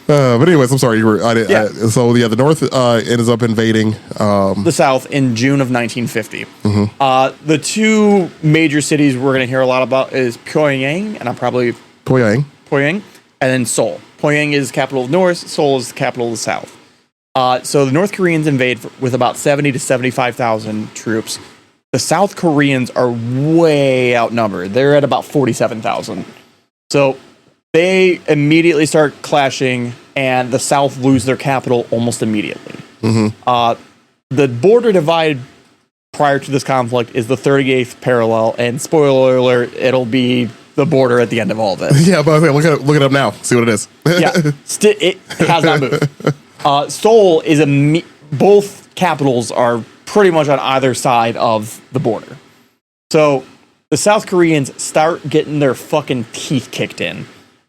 [SPEAKER 2] But anyways, I'm sorry. The North ends up invading
[SPEAKER 3] the South in June of 1950. The two major cities we're going to hear a lot about is Pyongyang, and
[SPEAKER 2] Pyongyang,
[SPEAKER 3] and then Seoul. Pyongyang is the capital of the North. Seoul is the capital of the South. So the North Koreans invade with about 70 to 75,000 troops. The South Koreans are way outnumbered. They're at about 47,000. So they immediately start clashing, and the South lose their capital almost immediately. The border divide prior to this conflict is the 38th parallel, and spoiler alert, it'll be the border at the end of all this.
[SPEAKER 2] Yeah, but okay, look it up now. See what it is.
[SPEAKER 3] It has not moved. Seoul is both capitals are pretty much on either side of the border. So the South Koreans start getting their fucking teeth kicked in.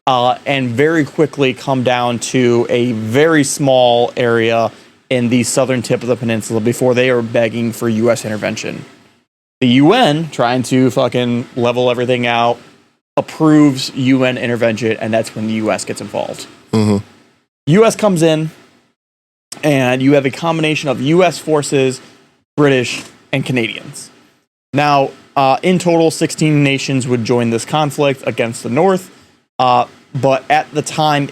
[SPEAKER 3] And very quickly come down to a very small area in the southern tip of the peninsula before they are begging for U.S. intervention. The UN, trying to fucking level everything out, approves UN intervention, and that's when the U.S. gets involved. U.S. comes in, and you have a combination of U.S. forces, British, and Canadians. Now, in total, 16 nations would join this conflict against the North. But at the time,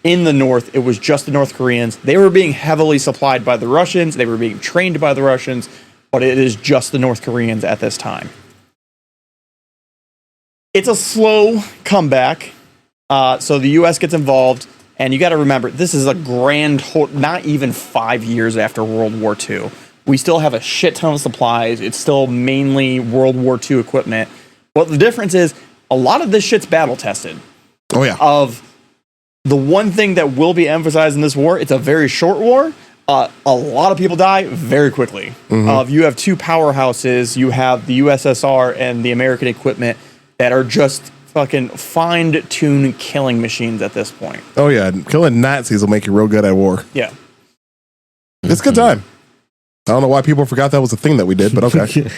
[SPEAKER 3] in the North, it was just the North Koreans. They were being heavily supplied by the Russians. They were being trained by the Russians. but it is just the North Koreans at this time. It's a slow comeback. So the U.S. gets involved, and you got to remember, this is a not even 5 years after World War II. We still have a shit ton of supplies. It's still mainly World War II equipment. But the difference is, a lot of this shit's battle tested.
[SPEAKER 2] Oh, yeah.
[SPEAKER 3] Of the one thing that will be emphasized in this war, it's a very short war. A lot of people die very quickly. You have two powerhouses. You have the USSR and the American equipment that are just fucking fine-tuned killing machines at this point.
[SPEAKER 2] Oh, yeah. Killing Nazis will make you real good at war.
[SPEAKER 3] Yeah.
[SPEAKER 2] It's a good time. I don't know why people forgot that was a thing that we did, but okay.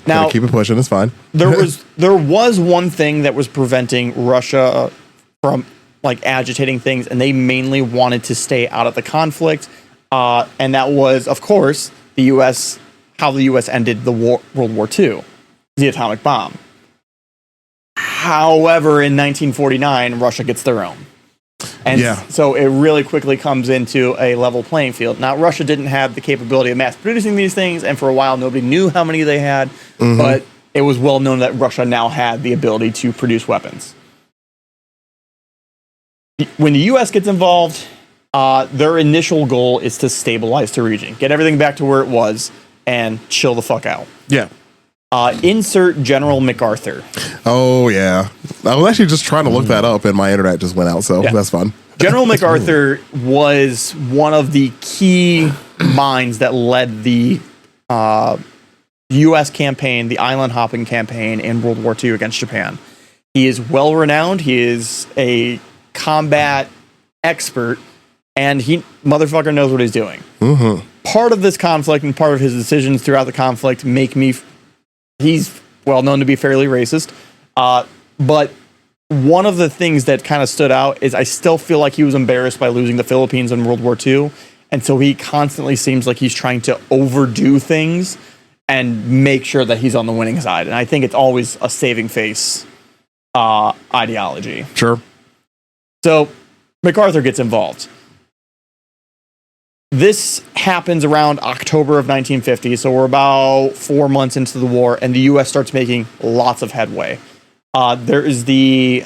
[SPEAKER 3] Now,
[SPEAKER 2] keep it pushing. It's fine.
[SPEAKER 3] there was one thing that was preventing Russia from like agitating things, and they mainly wanted to stay out of the conflict. And that was, of course, how the U.S. ended the World War II, the atomic bomb. However, in 1949, Russia gets their own. And so it really quickly comes into a level playing field. Now, Russia didn't have the capability of mass producing these things, and for a while, nobody knew how many they had, but it was well known that Russia now had the ability to produce weapons. When the U.S. gets involved, their initial goal is to stabilize the region, get everything back to where it was, and chill the fuck out.
[SPEAKER 2] Yeah.
[SPEAKER 3] Insert General MacArthur.
[SPEAKER 2] Oh, yeah. I was actually just trying to look that up, and my internet just went out, so that's fun.
[SPEAKER 3] General MacArthur was one of the key minds that led the U.S. campaign, the island hopping campaign in World War II against Japan. He is well renowned. He is a combat expert, and he motherfucker knows what he's doing. Part of this conflict and part of his decisions throughout the conflict make me... He's well known to be fairly racist, but one of the things that kind of stood out is I still feel like he was embarrassed by losing the Philippines in World War II, and so he constantly seems like he's trying to overdo things and make sure that he's on the winning side. And I think it's always a saving face ideology.
[SPEAKER 2] Sure.
[SPEAKER 3] So MacArthur gets involved. This happens around October of 1950, so we're about 4 months into the war, and the U.S. starts making lots of headway. There is the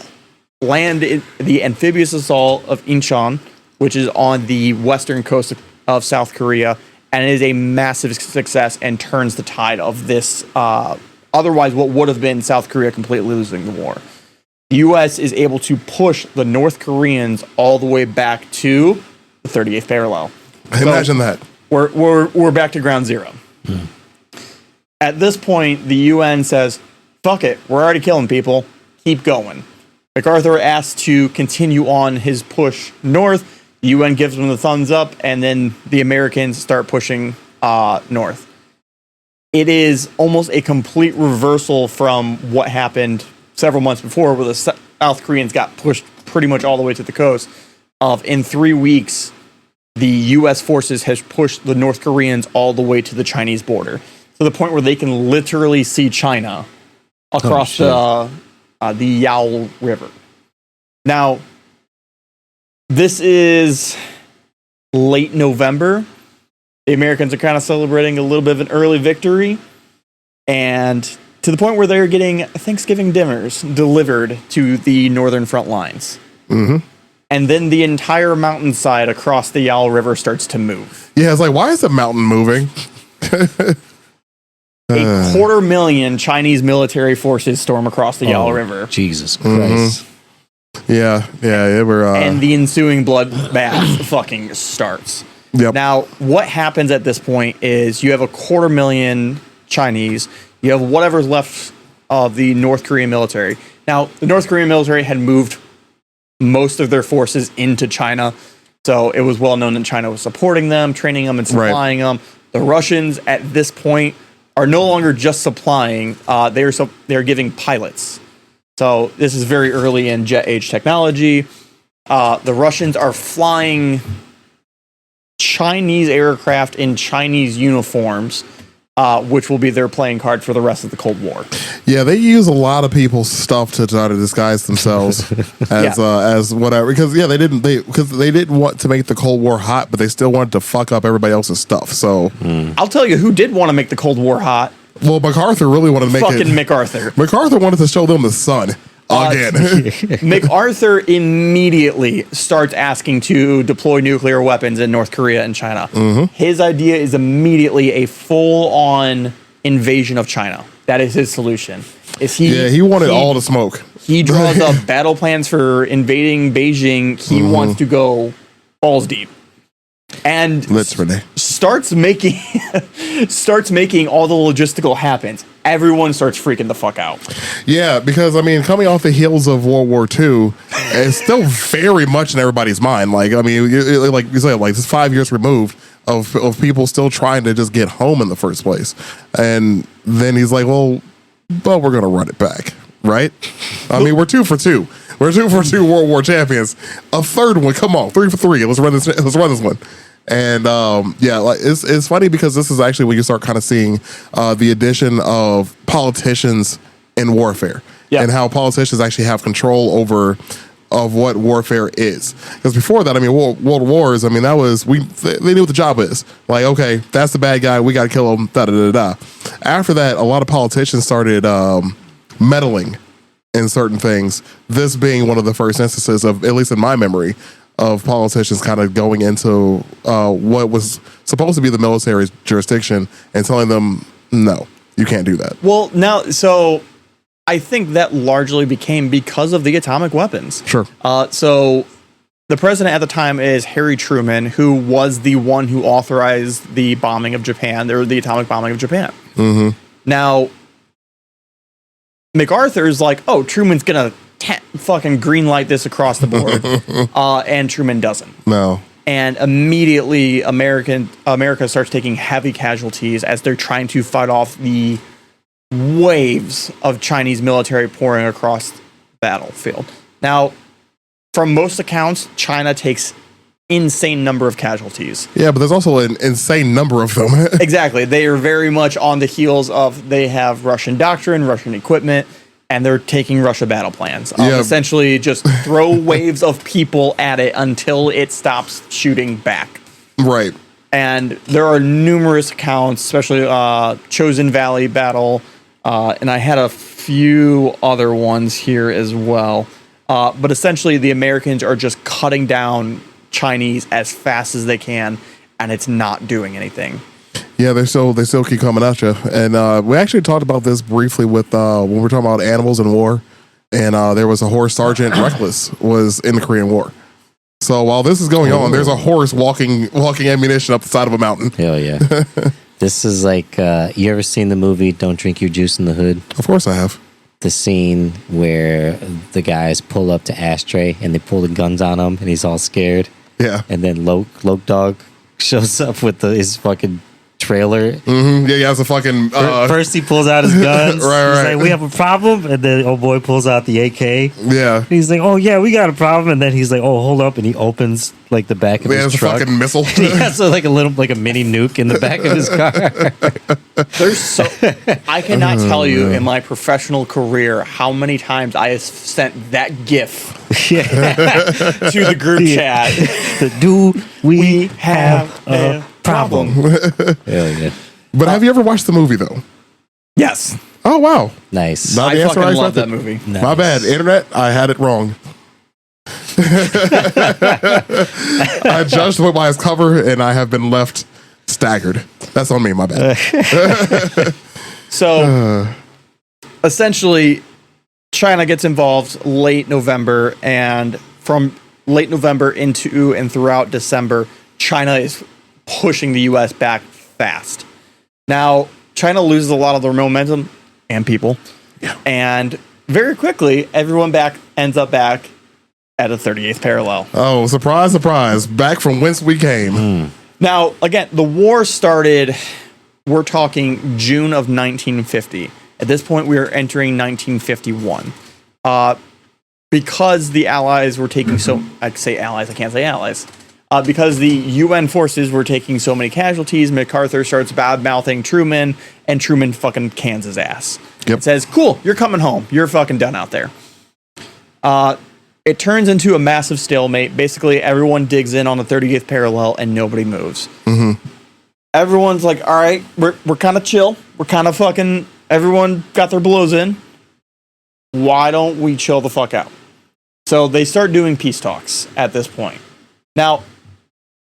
[SPEAKER 3] amphibious assault of Incheon, which is on the western coast of South Korea, and it is a massive success and turns the tide of this, otherwise what would have been South Korea completely losing the war. The U.S. is able to push the North Koreans all the way back to the 38th parallel.
[SPEAKER 2] Imagine that.
[SPEAKER 3] We're back to ground zero. At this point, the UN says, fuck it, we're already killing people. Keep going. MacArthur asks to continue on his push north. The UN gives him the thumbs up, and then the Americans start pushing north. It is almost a complete reversal from what happened several months before, where the South Koreans got pushed pretty much all the way to the coast. In 3 weeks, the U.S. forces has pushed the North Koreans all the way to the Chinese border, to the point where they can literally see China across the Yao River. Now, this is late November. The Americans are kind of celebrating a little bit of an early victory, and to the point where they're getting Thanksgiving dinners delivered to the northern front lines. And then the entire mountainside across the Yao River starts to move.
[SPEAKER 2] Yeah, it's like, why is the mountain moving?
[SPEAKER 3] A 250,000 Chinese military forces storm across the Yao River.
[SPEAKER 1] Jesus Christ.
[SPEAKER 2] Yeah,
[SPEAKER 3] and the ensuing bloodbath fucking starts.
[SPEAKER 2] Yep.
[SPEAKER 3] Now, what happens at this point is you have a 250,000 Chinese, you have whatever's left of the North Korean military. Now, the North Korean military had moved most of their forces into China, so it was well known that China was supporting them, training them, and supplying them. The Russians at this point are no longer just supplying; they're giving pilots. So this is very early in jet age technology. The Russians are flying Chinese aircraft in Chinese uniforms which will be their playing card for the rest of the Cold War.
[SPEAKER 2] Yeah, they use a lot of people's stuff to try to disguise themselves as whatever. Because they didn't want to make the Cold War hot, but they still wanted to fuck up everybody else's stuff. So
[SPEAKER 3] I'll tell you who did want to make the Cold War hot.
[SPEAKER 2] well, MacArthur really wanted to make
[SPEAKER 3] Fucking
[SPEAKER 2] it.
[SPEAKER 3] MacArthur.
[SPEAKER 2] MacArthur wanted to show them the sun again.
[SPEAKER 3] MacArthur immediately starts asking to deploy nuclear weapons in North Korea and China. His idea is immediately a full-on invasion of China. That is his solution.
[SPEAKER 2] He wanted all the smoke.
[SPEAKER 3] He draws up battle plans for invading Beijing. He wants to go balls deep. And
[SPEAKER 2] Literally.
[SPEAKER 3] starts making all the logistical happens. Everyone starts freaking the fuck out.
[SPEAKER 2] Yeah, because I mean, coming off the heels of World War II, it's still very much in everybody's mind. Like, I mean, like you said, like it's 5 years removed of people still trying to just get home in the first place, and then he's like, well, but we're gonna run it back, right? I mean, we're 2 for 2. We're 2 for 2 World War champions. A third one, come on, 3 for 3. Let's run this. Let's run this one. And like it's funny because this is actually when you start kind of seeing the addition of politicians in warfare and how politicians actually have control over of what warfare is. Because before that, I mean, world wars, I mean, that was they knew what the job is. Like, okay, that's the bad guy, we got to kill him. Da da da da. After that, a lot of politicians started meddling in certain things. This being one of the first instances of, at least in my memory, of politicians kind of going into what was supposed to be the military jurisdiction and telling them, no, you can't do that.
[SPEAKER 3] Well, now, so I think that largely became because of the atomic weapons.
[SPEAKER 2] Sure.
[SPEAKER 3] So the president at the time is Harry Truman, who was the one who authorized the bombing of Japan, or the atomic bombing of Japan.
[SPEAKER 2] Mm-hmm.
[SPEAKER 3] Now, MacArthur's like, oh, Truman's going to fucking green light this across the board. And Truman doesn't.
[SPEAKER 2] No.
[SPEAKER 3] And immediately America starts taking heavy casualties as they're trying to fight off the waves of Chinese military pouring across the battlefield. Now, from most accounts, China takes insane number of casualties.
[SPEAKER 2] Yeah, but there's also an insane number of them.
[SPEAKER 3] Exactly. They are very much on the heels of, they have Russian doctrine, Russian equipment, and they're taking Russia battle plans. Essentially just throw waves of people at it until it stops shooting back.
[SPEAKER 2] Right.
[SPEAKER 3] And there are numerous accounts, especially Chosin Valley battle, and I had a few other ones here as well. But essentially, the Americans are just cutting down Chinese as fast as they can, and it's not doing anything.
[SPEAKER 2] Yeah, they still keep coming at you. And we actually talked about this briefly with when we were talking about animals in war. And there was a horse, Sergeant Reckless was in the Korean War. So while this is going on, there's a horse walking ammunition up the side of a mountain.
[SPEAKER 1] Hell yeah. This is like, you ever seen the movie Don't Drink Your Juice in the Hood?
[SPEAKER 2] Of course I have.
[SPEAKER 1] The scene where the guys pull up to Ashtray and they pull the guns on him and he's all scared.
[SPEAKER 2] Yeah.
[SPEAKER 1] And then Loke Dog shows up with his fucking trailer.
[SPEAKER 2] Mm-hmm. Yeah, he has a fucking...
[SPEAKER 1] First he pulls out his guns.
[SPEAKER 2] right.
[SPEAKER 1] He's like, we have a problem. And then old boy pulls out the AK.
[SPEAKER 2] Yeah.
[SPEAKER 1] He's like, oh yeah, we got a problem. And then he's like, oh, hold up. And he opens like the back of his truck.
[SPEAKER 2] He has a fucking missile.
[SPEAKER 1] He has like a mini nuke in the back of his car.
[SPEAKER 3] I cannot tell you in my professional career how many times I have sent that GIF to the group chat.
[SPEAKER 1] Do we have a problem? Hell yeah.
[SPEAKER 2] But have you ever watched the movie though?
[SPEAKER 3] Yes.
[SPEAKER 2] Oh wow.
[SPEAKER 1] Nice.
[SPEAKER 2] Not the
[SPEAKER 3] I
[SPEAKER 2] answer
[SPEAKER 3] fucking love
[SPEAKER 2] expected.
[SPEAKER 3] that movie.
[SPEAKER 1] Nice.
[SPEAKER 2] My bad. Internet, I had it wrong. I judged it by his cover and I have been left staggered. That's on me, my bad.
[SPEAKER 3] So essentially, China gets involved late November, and from late November into and throughout December, China is pushing the U.S. back fast. Now, China loses a lot of their momentum and people, and very quickly, everyone ends up back at a 38th parallel.
[SPEAKER 2] Oh, surprise, surprise. Back from whence we came.
[SPEAKER 3] Now, again, the war started, we're talking June of 1950. At this point, we are entering 1951. Because the Allies were taking I'd say Allies, I can't say Allies. because the UN forces were taking so many casualties, MacArthur starts bad-mouthing Truman, and Truman fucking cans his ass.
[SPEAKER 2] Yep.
[SPEAKER 3] It says, cool, you're coming home. You're fucking done out there. It turns into a massive stalemate. Basically, everyone digs in on the 38th parallel, and nobody moves. Everyone's like, all right, we're kind of chill. We're kind of fucking, everyone got their blows in. Why don't we chill the fuck out? So they start doing peace talks at this point. Now,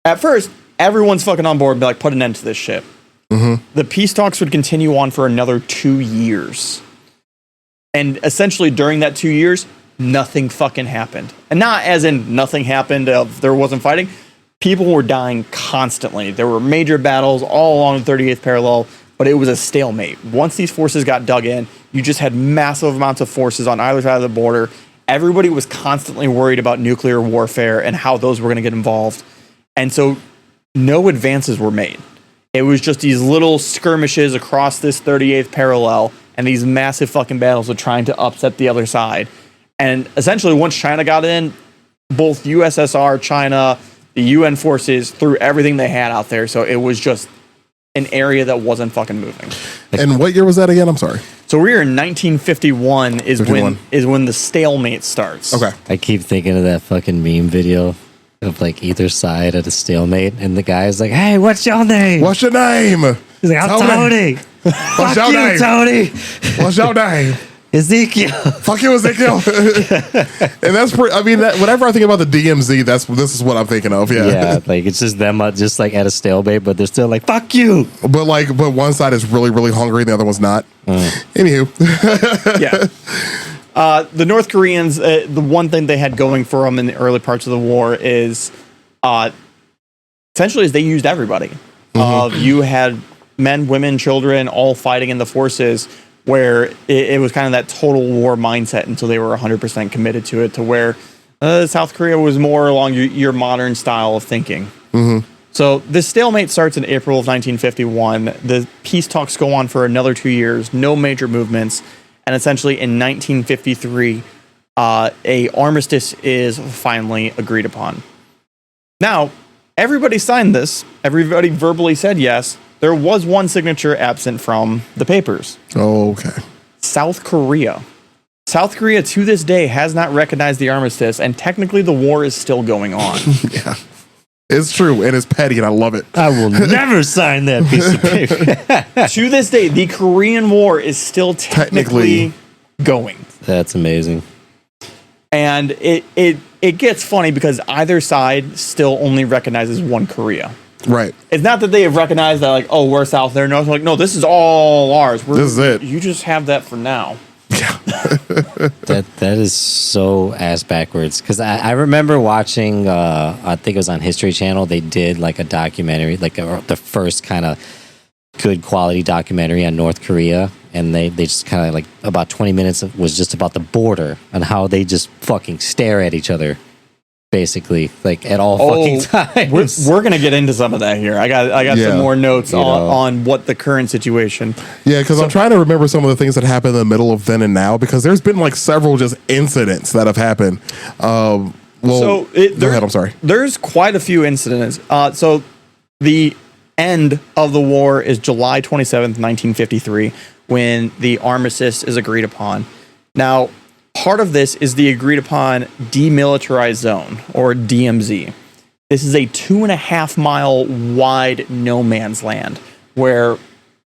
[SPEAKER 3] at first, everyone's fucking on board and be like, put an end to this shit. The peace talks would continue on for another 2 years. And essentially during that 2 years, nothing fucking happened. And not as in nothing happened, there wasn't fighting. People were dying constantly. There were major battles all along the 38th parallel, but it was a stalemate. Once these forces got dug in, you just had massive amounts of forces on either side of the border. Everybody was constantly worried about nuclear warfare and how those were going to get involved. And so no advances were made. It was just these little skirmishes across this 38th parallel and these massive fucking battles of trying to upset the other side. And essentially, once China got in, both USSR, China, the UN forces threw everything they had out there. So it was just an area that wasn't fucking moving.
[SPEAKER 2] And what year was that again? I'm sorry.
[SPEAKER 3] So we're in 1951 is
[SPEAKER 2] 51.
[SPEAKER 3] when the stalemate starts.
[SPEAKER 2] Okay.
[SPEAKER 1] I keep thinking of that fucking meme video of like either side at a stalemate, and the guy's like, "Hey, what's your name?"
[SPEAKER 2] What's your name?
[SPEAKER 1] He's like, "I'm Tony."
[SPEAKER 2] What's
[SPEAKER 1] Fuck
[SPEAKER 2] your
[SPEAKER 1] you,
[SPEAKER 2] name?
[SPEAKER 1] Tony.
[SPEAKER 2] What's your name?
[SPEAKER 1] Ezekiel.
[SPEAKER 2] Fuck you, Ezekiel. And that's pretty, I mean, whenever I think about the DMZ, this is what I'm thinking of. Yeah.
[SPEAKER 1] Yeah, like it's just them just like at a stalemate, but they're still like, "Fuck you."
[SPEAKER 2] But one side is really, really hungry and the other one's not. Anywho.
[SPEAKER 3] Yeah. The North Koreans, the one thing they had going for them in the early parts of the war is essentially is they used everybody. You had men, women, children all fighting in the forces, where it was kind of that total war mindset until they were 100% committed to it, to where South Korea was more along your modern style of thinking. So this stalemate starts in April of 1951. The peace talks go on for another 2 years, no major movements. And essentially in 1953, a armistice is finally agreed upon. Now, everybody signed this. Everybody verbally said yes. There was one signature absent from the papers.
[SPEAKER 2] Oh, okay.
[SPEAKER 3] South Korea. South Korea to this day has not recognized the armistice, and technically the war is still going on.
[SPEAKER 2] Yeah. It's true, and it's petty, and I love it.
[SPEAKER 1] I will never sign that piece of paper.
[SPEAKER 3] To this day, the Korean War is still technically going.
[SPEAKER 1] That's amazing.
[SPEAKER 3] And it gets funny because either side still only recognizes one Korea.
[SPEAKER 2] Right.
[SPEAKER 3] It's not that they have recognized that, like, oh, we're South, they're North. Like, no, this is all ours.
[SPEAKER 2] This is it.
[SPEAKER 3] You just have that for now.
[SPEAKER 1] That is so ass backwards. Because I remember watching, I think it was on History Channel. They did like a documentary, like the first kind of good quality documentary on North Korea, and they just kind of like about 20 minutes was just about the border and how they just fucking stare at each other. Basically, like at all fucking times.
[SPEAKER 3] We're gonna get into some of that here. I got some more notes on what the current situation.
[SPEAKER 2] Yeah, because I'm trying to remember some of the things that happened in the middle of then and now, because there's been like several just incidents that have happened. Go ahead. I'm sorry.
[SPEAKER 3] There's quite a few incidents. So the end of the war is July 27th, 1953, when the armistice is agreed upon. Now, part of this is the agreed upon demilitarized zone, or DMZ. This is a 2.5 mile wide no man's land where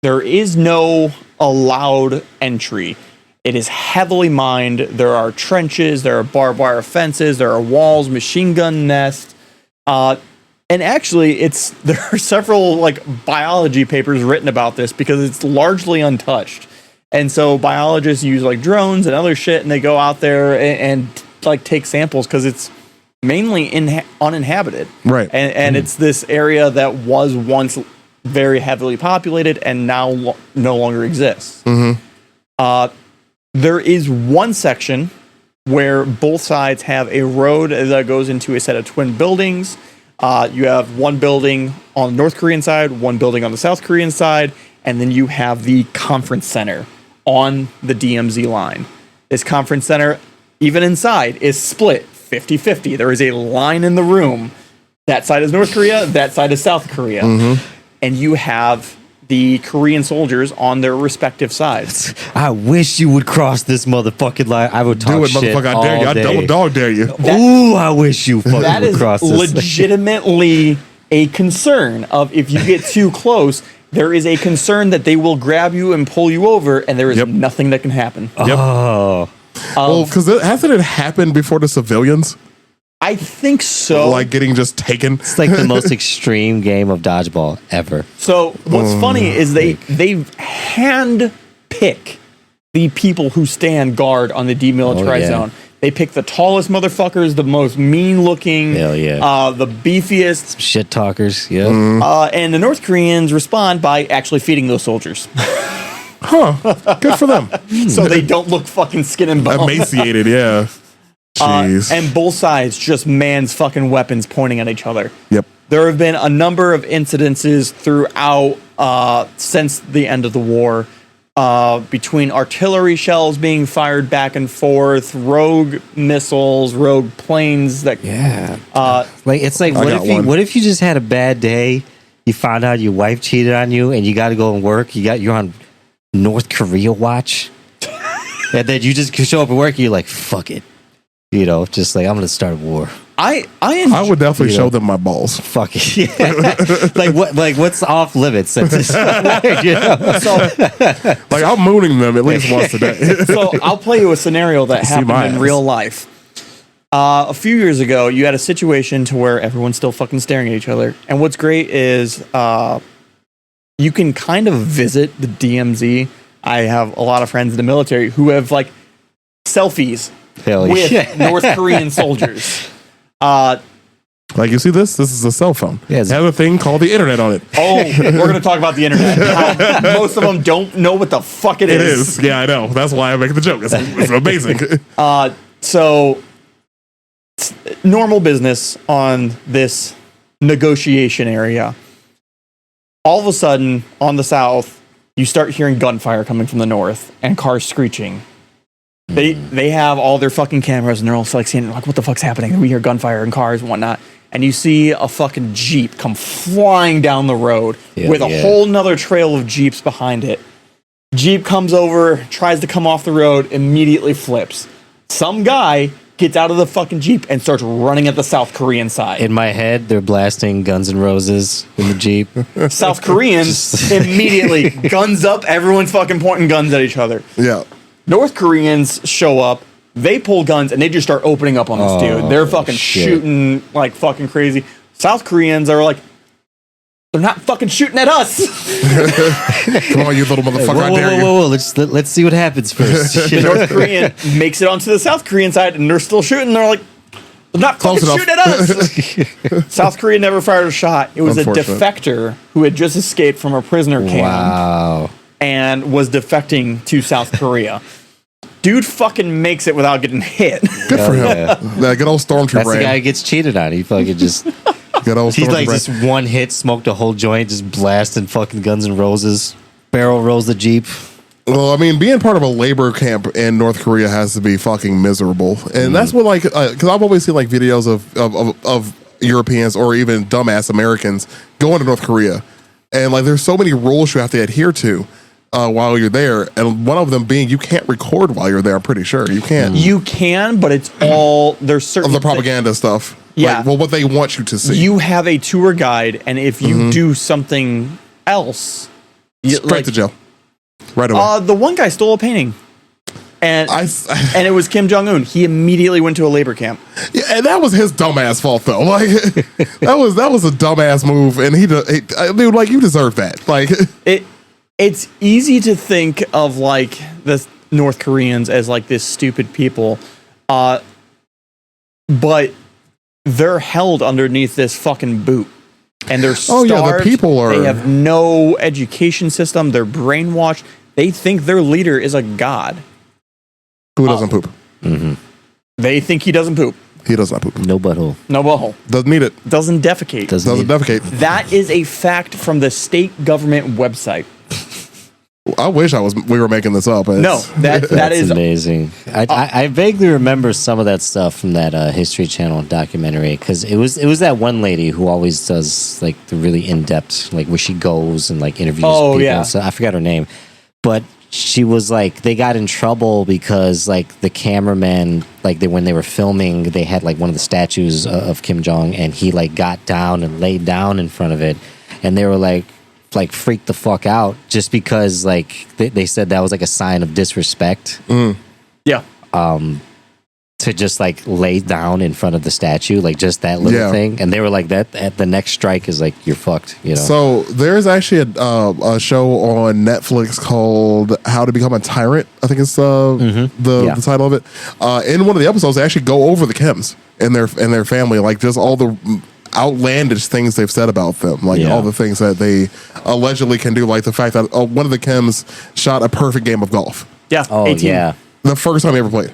[SPEAKER 3] there is no allowed entry. It is heavily mined. There are trenches, there are barbed wire fences, there are walls, machine gun nests. And actually, there are several like biology papers written about this because it's largely untouched. And so biologists use like drones and other shit, and they go out there and like take samples because it's mainly uninhabited.
[SPEAKER 2] Right.
[SPEAKER 3] And it's this area that was once very heavily populated and now no longer exists. There is one section where both sides have a road that goes into a set of twin buildings. You have one building on the North Korean side, one building on the South Korean side, and then you have the conference center on the DMZ line. This conference center, even inside, is split 50-50. There is a line in the room That side is North Korea. That side is South Korea. And you have the Korean soldiers on their respective sides.
[SPEAKER 1] I wish you would cross this motherfucking line. I would talk
[SPEAKER 2] Do it,
[SPEAKER 1] shit
[SPEAKER 2] motherfucker. I
[SPEAKER 1] all
[SPEAKER 2] dare you. I
[SPEAKER 1] day.
[SPEAKER 2] double dog dare you.
[SPEAKER 1] Ooh, I wish you fucking
[SPEAKER 3] That
[SPEAKER 1] would
[SPEAKER 3] is
[SPEAKER 1] cross this.
[SPEAKER 3] legitimately a concern of if you get too close, there is a concern that they will grab you and pull you over, and there is
[SPEAKER 2] Yep.
[SPEAKER 3] nothing that can happen.
[SPEAKER 2] Yep.
[SPEAKER 1] Oh,
[SPEAKER 2] Well, because hasn't it happened before to civilians?
[SPEAKER 3] I think so.
[SPEAKER 2] Like getting just taken?
[SPEAKER 1] it's like the most extreme game of dodgeball ever.
[SPEAKER 3] So what's funny is they hand pick the people who stand guard on the demilitarized
[SPEAKER 1] Oh, yeah.
[SPEAKER 3] zone. They pick the tallest motherfuckers, the most mean looking,
[SPEAKER 1] Hell yeah.
[SPEAKER 3] the beefiest,
[SPEAKER 1] Shit talkers. Yeah.
[SPEAKER 3] and the North Koreans respond by actually feeding those soldiers,
[SPEAKER 2] Good for them.
[SPEAKER 3] so they don't look fucking skin and bone.
[SPEAKER 2] Emaciated, yeah. Jeez.
[SPEAKER 3] And both sides just man's fucking weapons pointing at each other.
[SPEAKER 2] Yep.
[SPEAKER 3] There have been a number of incidences throughout since the end of the war between artillery shells being fired back and forth, rogue missiles, rogue planes that
[SPEAKER 1] Yeah. Like it's like
[SPEAKER 2] I got one.
[SPEAKER 1] what if you just had a bad day? You found out your wife cheated on you, and you got to go and work. You're on North Korea watch, and then you just show up at work. And you're like, fuck it, just like I'm gonna start a war.
[SPEAKER 3] I
[SPEAKER 2] would definitely
[SPEAKER 1] You
[SPEAKER 2] show
[SPEAKER 1] know.
[SPEAKER 2] them my balls.
[SPEAKER 1] Fuck it. Yeah. like what's off limits? Since it's,
[SPEAKER 2] Like I'm mooning them at least once a day.
[SPEAKER 3] So I'll play you a scenario that
[SPEAKER 2] See my
[SPEAKER 3] happened in
[SPEAKER 2] ass.
[SPEAKER 3] real life. A few years ago, you had a situation to where everyone's still fucking staring at each other. And what's great is you can kind of visit the DMZ. I have a lot of friends in the military who have like selfies
[SPEAKER 1] Hell
[SPEAKER 3] with
[SPEAKER 1] yeah.
[SPEAKER 3] North Korean soldiers.
[SPEAKER 2] Like you see this? This is a cell phone.
[SPEAKER 1] Yeah,
[SPEAKER 2] It has a thing called the internet on it.
[SPEAKER 3] Oh, we're going to talk about the internet. Most of them don't know what the fuck it
[SPEAKER 2] It
[SPEAKER 3] is.
[SPEAKER 2] is. Yeah, I know. That's why I make the joke. It's amazing.
[SPEAKER 3] So, normal business on this negotiation area. All of a sudden, on the south, you start hearing gunfire coming from the north and cars screeching. They have all their fucking cameras and they're all like seeing like what the fuck's happening? We hear gunfire and cars and whatnot. And you see a fucking Jeep come flying down the road
[SPEAKER 1] Yeah,
[SPEAKER 3] with a
[SPEAKER 1] yeah.
[SPEAKER 3] whole nother trail of Jeeps behind it. Jeep comes over, tries to come off the road, immediately flips. Some guy gets out of the fucking Jeep and starts running at the South Korean side.
[SPEAKER 1] In my head, they're blasting Guns N' Roses in the Jeep.
[SPEAKER 3] South Koreans immediately guns up, everyone's fucking pointing guns at each other.
[SPEAKER 2] Yeah.
[SPEAKER 3] North Koreans show up, they pull guns, and they just start opening up on this dude. They're fucking
[SPEAKER 1] shit.
[SPEAKER 3] shooting like fucking crazy. South Koreans are like, they're not fucking shooting at us.
[SPEAKER 2] Come on, you little motherfucker. I dare you.
[SPEAKER 1] Whoa. Let's see what happens first.
[SPEAKER 3] The North Korean makes it onto the South Korean side, and they're still shooting. They're like, they're not
[SPEAKER 2] Close
[SPEAKER 3] fucking
[SPEAKER 2] enough.
[SPEAKER 3] shooting at us. South Korea never fired a shot. It was a
[SPEAKER 2] Unfortunate.
[SPEAKER 3] defector who had just escaped from a prisoner camp
[SPEAKER 1] Wow.
[SPEAKER 3] and was defecting to South Korea. Dude fucking makes it without getting hit.
[SPEAKER 2] Good for him.
[SPEAKER 1] Yeah.
[SPEAKER 2] That good old stormtrooper.
[SPEAKER 1] That's the guy
[SPEAKER 2] ran.
[SPEAKER 1] who gets cheated on. He fucking just
[SPEAKER 2] Good old
[SPEAKER 1] he's like
[SPEAKER 2] stormtrooper.
[SPEAKER 1] just one hit, smoked a whole joint, just blasting fucking Guns N' Roses. Barrel rolls the Jeep.
[SPEAKER 2] Well, I mean, being part of a labor camp in North Korea has to be fucking miserable, and that's what because I've always seen like videos of Europeans or even dumbass Americans going to North Korea, and like there's so many rules you have to adhere to while you're there, and one of them being you can't record while you're there. I'm pretty sure you can't.
[SPEAKER 3] You can, but it's all there's certain
[SPEAKER 2] Of the propaganda stuff.
[SPEAKER 3] Yeah.
[SPEAKER 2] Like, well, what they want you to see.
[SPEAKER 3] You have a tour guide, and if you do something else,
[SPEAKER 2] Straight to jail. Right away.
[SPEAKER 3] The one guy stole a painting, and and it was Kim Jong Un. He immediately went to a labor camp.
[SPEAKER 2] Yeah, and that was his dumbass fault though. Like that was a dumbass move, and dude, like you deserve that. Like
[SPEAKER 3] It's easy to think of like the North Koreans as like this stupid people, but they're held underneath this fucking boot. And they're starved.
[SPEAKER 2] Oh, yeah, the people are-
[SPEAKER 3] They have no education system. They're brainwashed. They think their leader is a god.
[SPEAKER 2] who doesn't poop?
[SPEAKER 3] They think he doesn't poop.
[SPEAKER 2] He does not poop.
[SPEAKER 1] No butthole.
[SPEAKER 3] No butthole.
[SPEAKER 2] Doesn't need it.
[SPEAKER 3] Doesn't defecate.
[SPEAKER 1] Doesn't
[SPEAKER 2] Doesn't
[SPEAKER 1] need-
[SPEAKER 2] defecate.
[SPEAKER 3] That is a fact from the state government website.
[SPEAKER 2] I wish we were making this up.
[SPEAKER 3] No, that
[SPEAKER 1] That's
[SPEAKER 3] is
[SPEAKER 1] amazing. I vaguely remember some of that stuff from that History Channel documentary because it was that one lady who always does like the really in depth, like where she goes and like interviews people.
[SPEAKER 3] Yeah.
[SPEAKER 1] So I forgot her name, but she was like they got in trouble because like the cameraman, like when they were filming, they had like one of the statues of Kim Jong, and he like got down and laid down in front of it, and they were like freaked the fuck out just because like they said that was like a sign of disrespect
[SPEAKER 3] yeah.
[SPEAKER 1] to just like lay down in front of the statue, like just that little
[SPEAKER 2] Yeah.
[SPEAKER 1] thing, and they were like that at the next strike is like you're fucked, you know.
[SPEAKER 2] So there's actually a show on Netflix called How to Become a Tyrant. I think it's the title of it. In one of the episodes, they actually go over the Kims and their family, like just all the outlandish things they've said about them, like all the things that they allegedly can do, like the fact that one of the Kims shot a perfect game of golf.
[SPEAKER 3] Yeah.
[SPEAKER 1] Oh
[SPEAKER 3] 18.
[SPEAKER 1] yeah,
[SPEAKER 2] The first time he ever played.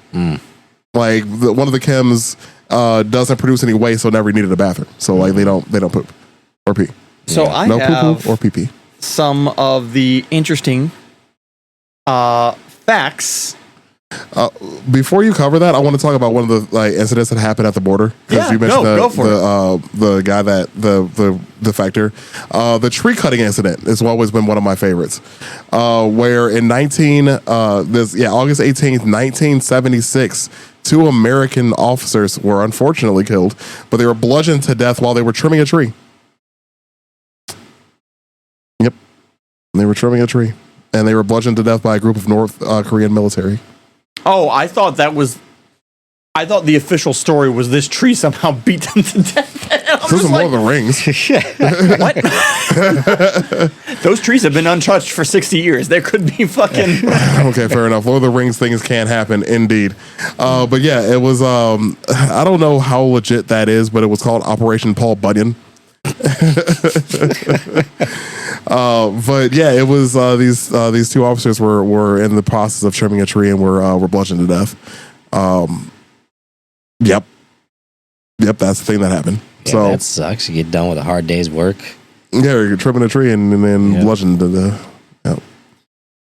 [SPEAKER 2] Like one of the Kims doesn't produce any waste, so never needed a bathroom. So like they don't poop or pee.
[SPEAKER 3] So I
[SPEAKER 2] No
[SPEAKER 3] have
[SPEAKER 2] poo poo or pee pee.
[SPEAKER 3] some of the interesting facts.
[SPEAKER 2] Before you cover that, I want to talk about one of the like incidents that happened at the border.
[SPEAKER 3] Yeah,
[SPEAKER 2] you mentioned
[SPEAKER 3] go for
[SPEAKER 2] the guy that the defector. The tree cutting incident has always been one of my favorites. Where in August 18th, 1976, 2 American officers were unfortunately killed, but they were bludgeoned to death while they were trimming a tree. Yep. They were trimming a tree. And they were bludgeoned to death by a group of North Korean military.
[SPEAKER 3] Oh, I thought the official story was this tree somehow beat them to death.
[SPEAKER 2] This is Lord of the Rings.
[SPEAKER 3] What? Those trees have been untouched for 60 years. There could be fucking.
[SPEAKER 2] Okay, fair enough. Lord of the Rings things can happen, indeed. But yeah, it was. I don't know how legit that is, but it was called Operation Paul Bunyan. But yeah, it was these 2 officers were in the process of trimming a tree and were bludgeoned to death. Yep, that's the thing that happened.
[SPEAKER 1] yeah,
[SPEAKER 2] So
[SPEAKER 1] that sucks. You get done with a hard day's work.
[SPEAKER 2] yeah, you're trimming a tree and then bludgeoned to the. Yep.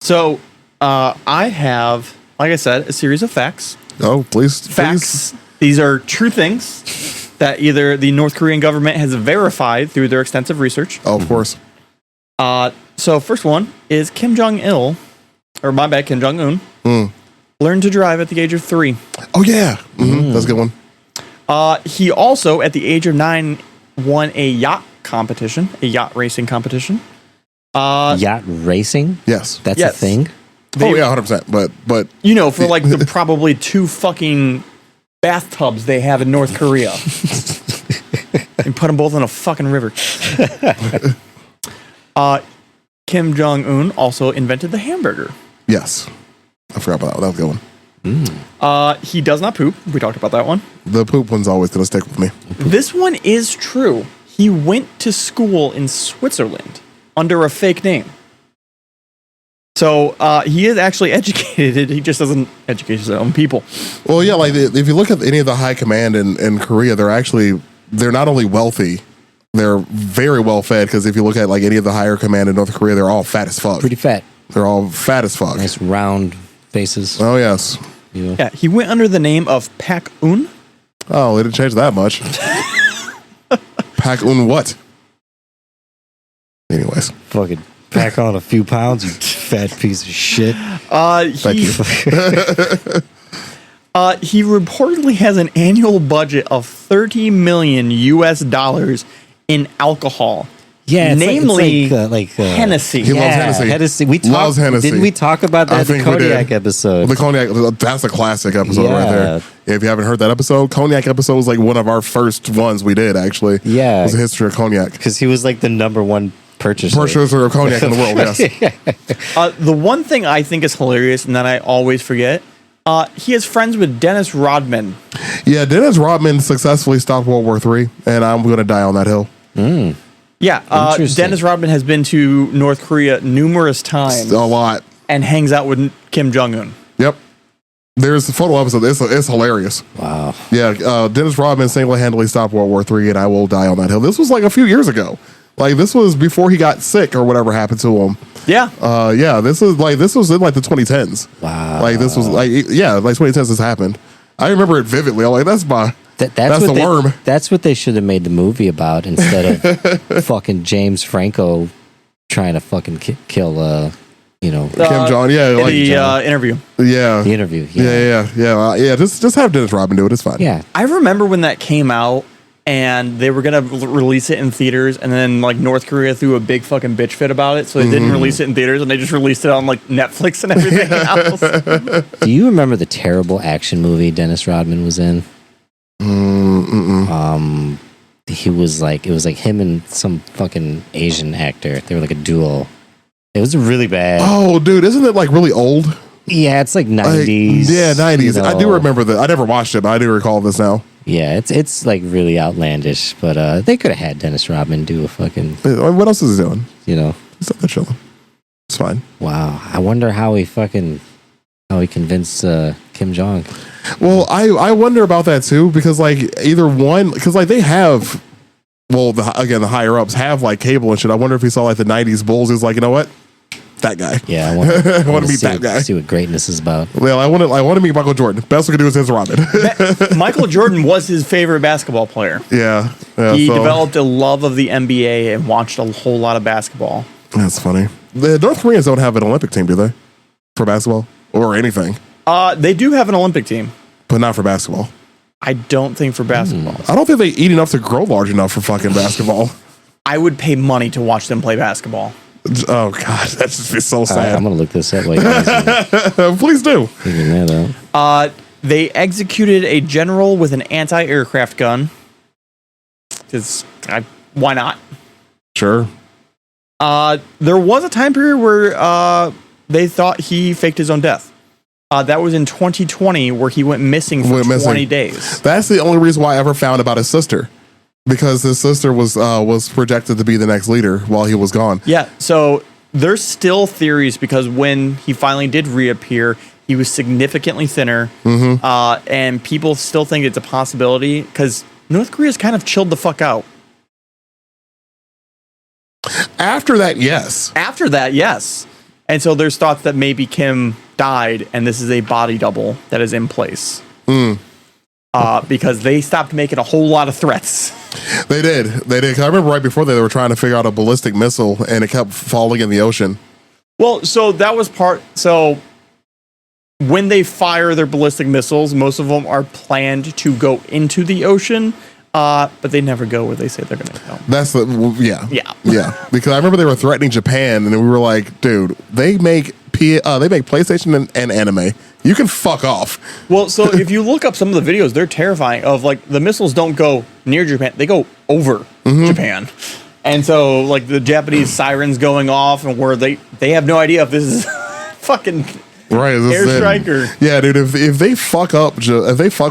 [SPEAKER 3] So I have, like I said, a series of facts.
[SPEAKER 2] Oh, please.
[SPEAKER 3] Facts. These are true things that either the North Korean government has verified through their extensive research.
[SPEAKER 2] Oh, of course.
[SPEAKER 3] So first one is Kim Jong-un learned to drive at the age of 3.
[SPEAKER 2] Oh yeah, that's a good one.
[SPEAKER 3] He also, at the age of 9, won a yacht racing competition.
[SPEAKER 1] Yacht racing?
[SPEAKER 2] Yes.
[SPEAKER 1] That's
[SPEAKER 3] Yes.
[SPEAKER 1] a thing?
[SPEAKER 2] Oh yeah, 100%. But
[SPEAKER 3] You know, for like the probably 2 fucking bathtubs they have in North Korea. And put them both in a fucking river. Kim Jong-un also invented the hamburger.
[SPEAKER 2] yes, I forgot about that. That was a good one.
[SPEAKER 3] He does not poop. We talked about that one.
[SPEAKER 2] The poop one's always gonna stick with me.
[SPEAKER 3] This one is true. He went to school in Switzerland under a fake name. So he is actually educated. He just doesn't educate his own people.
[SPEAKER 2] Well, yeah, like if you look at any of the high command in Korea, they're not only wealthy, they're very well fed. Because if you look at like any of the higher command in North Korea, they're all fat as fuck.
[SPEAKER 1] Pretty fat.
[SPEAKER 2] They're all fat as fuck.
[SPEAKER 1] Nice round faces.
[SPEAKER 2] Oh yes.
[SPEAKER 1] You know?
[SPEAKER 3] Yeah, he went under the name of Pak Un.
[SPEAKER 2] Oh, they didn't change that much. Pack un what? Anyways,
[SPEAKER 1] Fucking pack on a few pounds, you fat piece of shit.
[SPEAKER 2] thank you.
[SPEAKER 3] He reportedly has an annual budget of $30 million in alcohol.
[SPEAKER 1] Yeah, it's
[SPEAKER 3] namely
[SPEAKER 1] Hennessy.
[SPEAKER 3] Hennessy.
[SPEAKER 2] He loves Hennessy.
[SPEAKER 1] We
[SPEAKER 2] Loves Hennessy.
[SPEAKER 1] Didn't we talk about
[SPEAKER 2] I
[SPEAKER 1] that in
[SPEAKER 2] think
[SPEAKER 1] the
[SPEAKER 2] we did.
[SPEAKER 1] Kodiak episode?
[SPEAKER 2] The cognac, that's a classic episode right there. If you haven't heard that episode, cognac episode was like one of our first ones we did, actually.
[SPEAKER 1] Yeah.
[SPEAKER 2] It was a history of cognac.
[SPEAKER 1] Because he was like the #1 purchaser.
[SPEAKER 2] Purchaser of cognac in the world, yes.
[SPEAKER 3] The one thing I think is hilarious and that I always forget, he is friends with Dennis Rodman.
[SPEAKER 2] Yeah, Dennis Rodman successfully stopped World War III, and I'm going to die on that hill.
[SPEAKER 3] Yeah,
[SPEAKER 1] Interesting.
[SPEAKER 3] Dennis Rodman has been to North Korea numerous times
[SPEAKER 2] A lot.
[SPEAKER 3] and hangs out with Kim Jong-un.
[SPEAKER 2] Yep. There's a photo episode. It's hilarious.
[SPEAKER 1] Wow.
[SPEAKER 2] Yeah, Dennis Rodman single-handedly stopped World War III, and I will die on that hill. This was like a few years ago. Like this was before he got sick or whatever happened to him.
[SPEAKER 3] Yeah.
[SPEAKER 2] Yeah, this was in like the 2010s.
[SPEAKER 1] Wow.
[SPEAKER 2] Like this was like 2010s this happened. I remember it vividly. I'm like, that's
[SPEAKER 1] That's
[SPEAKER 2] the worm.
[SPEAKER 1] That's what they should have made the movie about instead of fucking James Franco trying to fucking kill
[SPEAKER 2] Kim Jong. Yeah,
[SPEAKER 3] in
[SPEAKER 2] like
[SPEAKER 3] the interview.
[SPEAKER 2] yeah,
[SPEAKER 1] the interview.
[SPEAKER 2] yeah. Just have Dennis Rodman do it. It's fine.
[SPEAKER 1] Yeah.
[SPEAKER 3] I remember when that came out and they were gonna release it in theaters, and then like North Korea threw a big fucking bitch fit about it, so they didn't release it in theaters, and they just released it on like Netflix and everything else.
[SPEAKER 1] Do you remember the terrible action movie Dennis Rodman was in? He was like, it was like him and some fucking Asian actor. They were like a duo. It was really bad.
[SPEAKER 2] Oh, dude, isn't it like really old?
[SPEAKER 1] Yeah, it's like 90s.
[SPEAKER 2] Like, yeah, 90s.
[SPEAKER 1] you know.
[SPEAKER 2] I do remember that. I never watched it, but I do recall this now.
[SPEAKER 1] Yeah, it's like really outlandish, but they could have had Dennis Rodman do a fucking,
[SPEAKER 2] What else is he doing?
[SPEAKER 1] you know.
[SPEAKER 2] He's not that chilling. It's fine.
[SPEAKER 1] Wow, I wonder how he convinced Kim Jong.
[SPEAKER 2] Well, I wonder about that too, because like either one, because like they have, well, the higher ups have like cable and shit. I wonder if he saw like the 90s Bulls. He's like, you know what? That guy.
[SPEAKER 1] Yeah, I want
[SPEAKER 2] I want to meet
[SPEAKER 1] see
[SPEAKER 2] that guy.
[SPEAKER 1] See what greatness is about.
[SPEAKER 2] Well, I want to meet Michael Jordan. Best we can do is his Robin.
[SPEAKER 3] Michael Jordan was his favorite basketball player.
[SPEAKER 2] yeah.
[SPEAKER 3] He developed a love of the NBA and watched a whole lot of basketball.
[SPEAKER 2] That's funny. The North Koreans don't have an Olympic team, do they? For basketball or anything,
[SPEAKER 3] They do have an Olympic team.
[SPEAKER 2] but not for basketball.
[SPEAKER 3] I don't think for basketball.
[SPEAKER 2] I don't think they eat enough to grow large enough for fucking basketball.
[SPEAKER 3] I would pay money to watch them play basketball.
[SPEAKER 2] Oh god, that's just so
[SPEAKER 1] All right,
[SPEAKER 2] sad.
[SPEAKER 1] I'm gonna look this up. Like, figuring
[SPEAKER 2] Please do.
[SPEAKER 1] that out.
[SPEAKER 3] They executed a general with an anti-aircraft gun. Why not?
[SPEAKER 2] Sure.
[SPEAKER 3] There was a time period where they thought he faked his own death. That was in 2020, where he went missing for 20 days.
[SPEAKER 2] That's the only reason why I ever found about his sister, because his sister was projected to be the next leader while he was gone.
[SPEAKER 3] Yeah, so there's still theories, because when he finally did reappear, he was significantly thinner, and people still think it's a possibility, because North Korea's kind of chilled the fuck out.
[SPEAKER 2] After that, yes.
[SPEAKER 3] After that, yes. And so there's thoughts that maybe Kim died, and this is a body double that is in place. Because they stopped making a whole lot of threats.
[SPEAKER 2] They did. 'Cause I remember right before they were trying to figure out a ballistic missile, and it kept falling in the ocean.
[SPEAKER 3] Well, so that was so when they fire their ballistic missiles, most of them are planned to go into the ocean, but they never go where they say they're going to go.
[SPEAKER 2] That's yeah.
[SPEAKER 3] Yeah.
[SPEAKER 2] Because I remember they were threatening Japan, and we were like, dude, they make PlayStation and anime. You can fuck off.
[SPEAKER 3] Well, so if you look up some of the videos, they're terrifying. Of like the missiles don't go near Japan; they go over Japan. And so, like the Japanese sirens going off, and where they have no idea if this is fucking
[SPEAKER 2] right
[SPEAKER 3] airstrike or
[SPEAKER 2] yeah, dude. If they fuck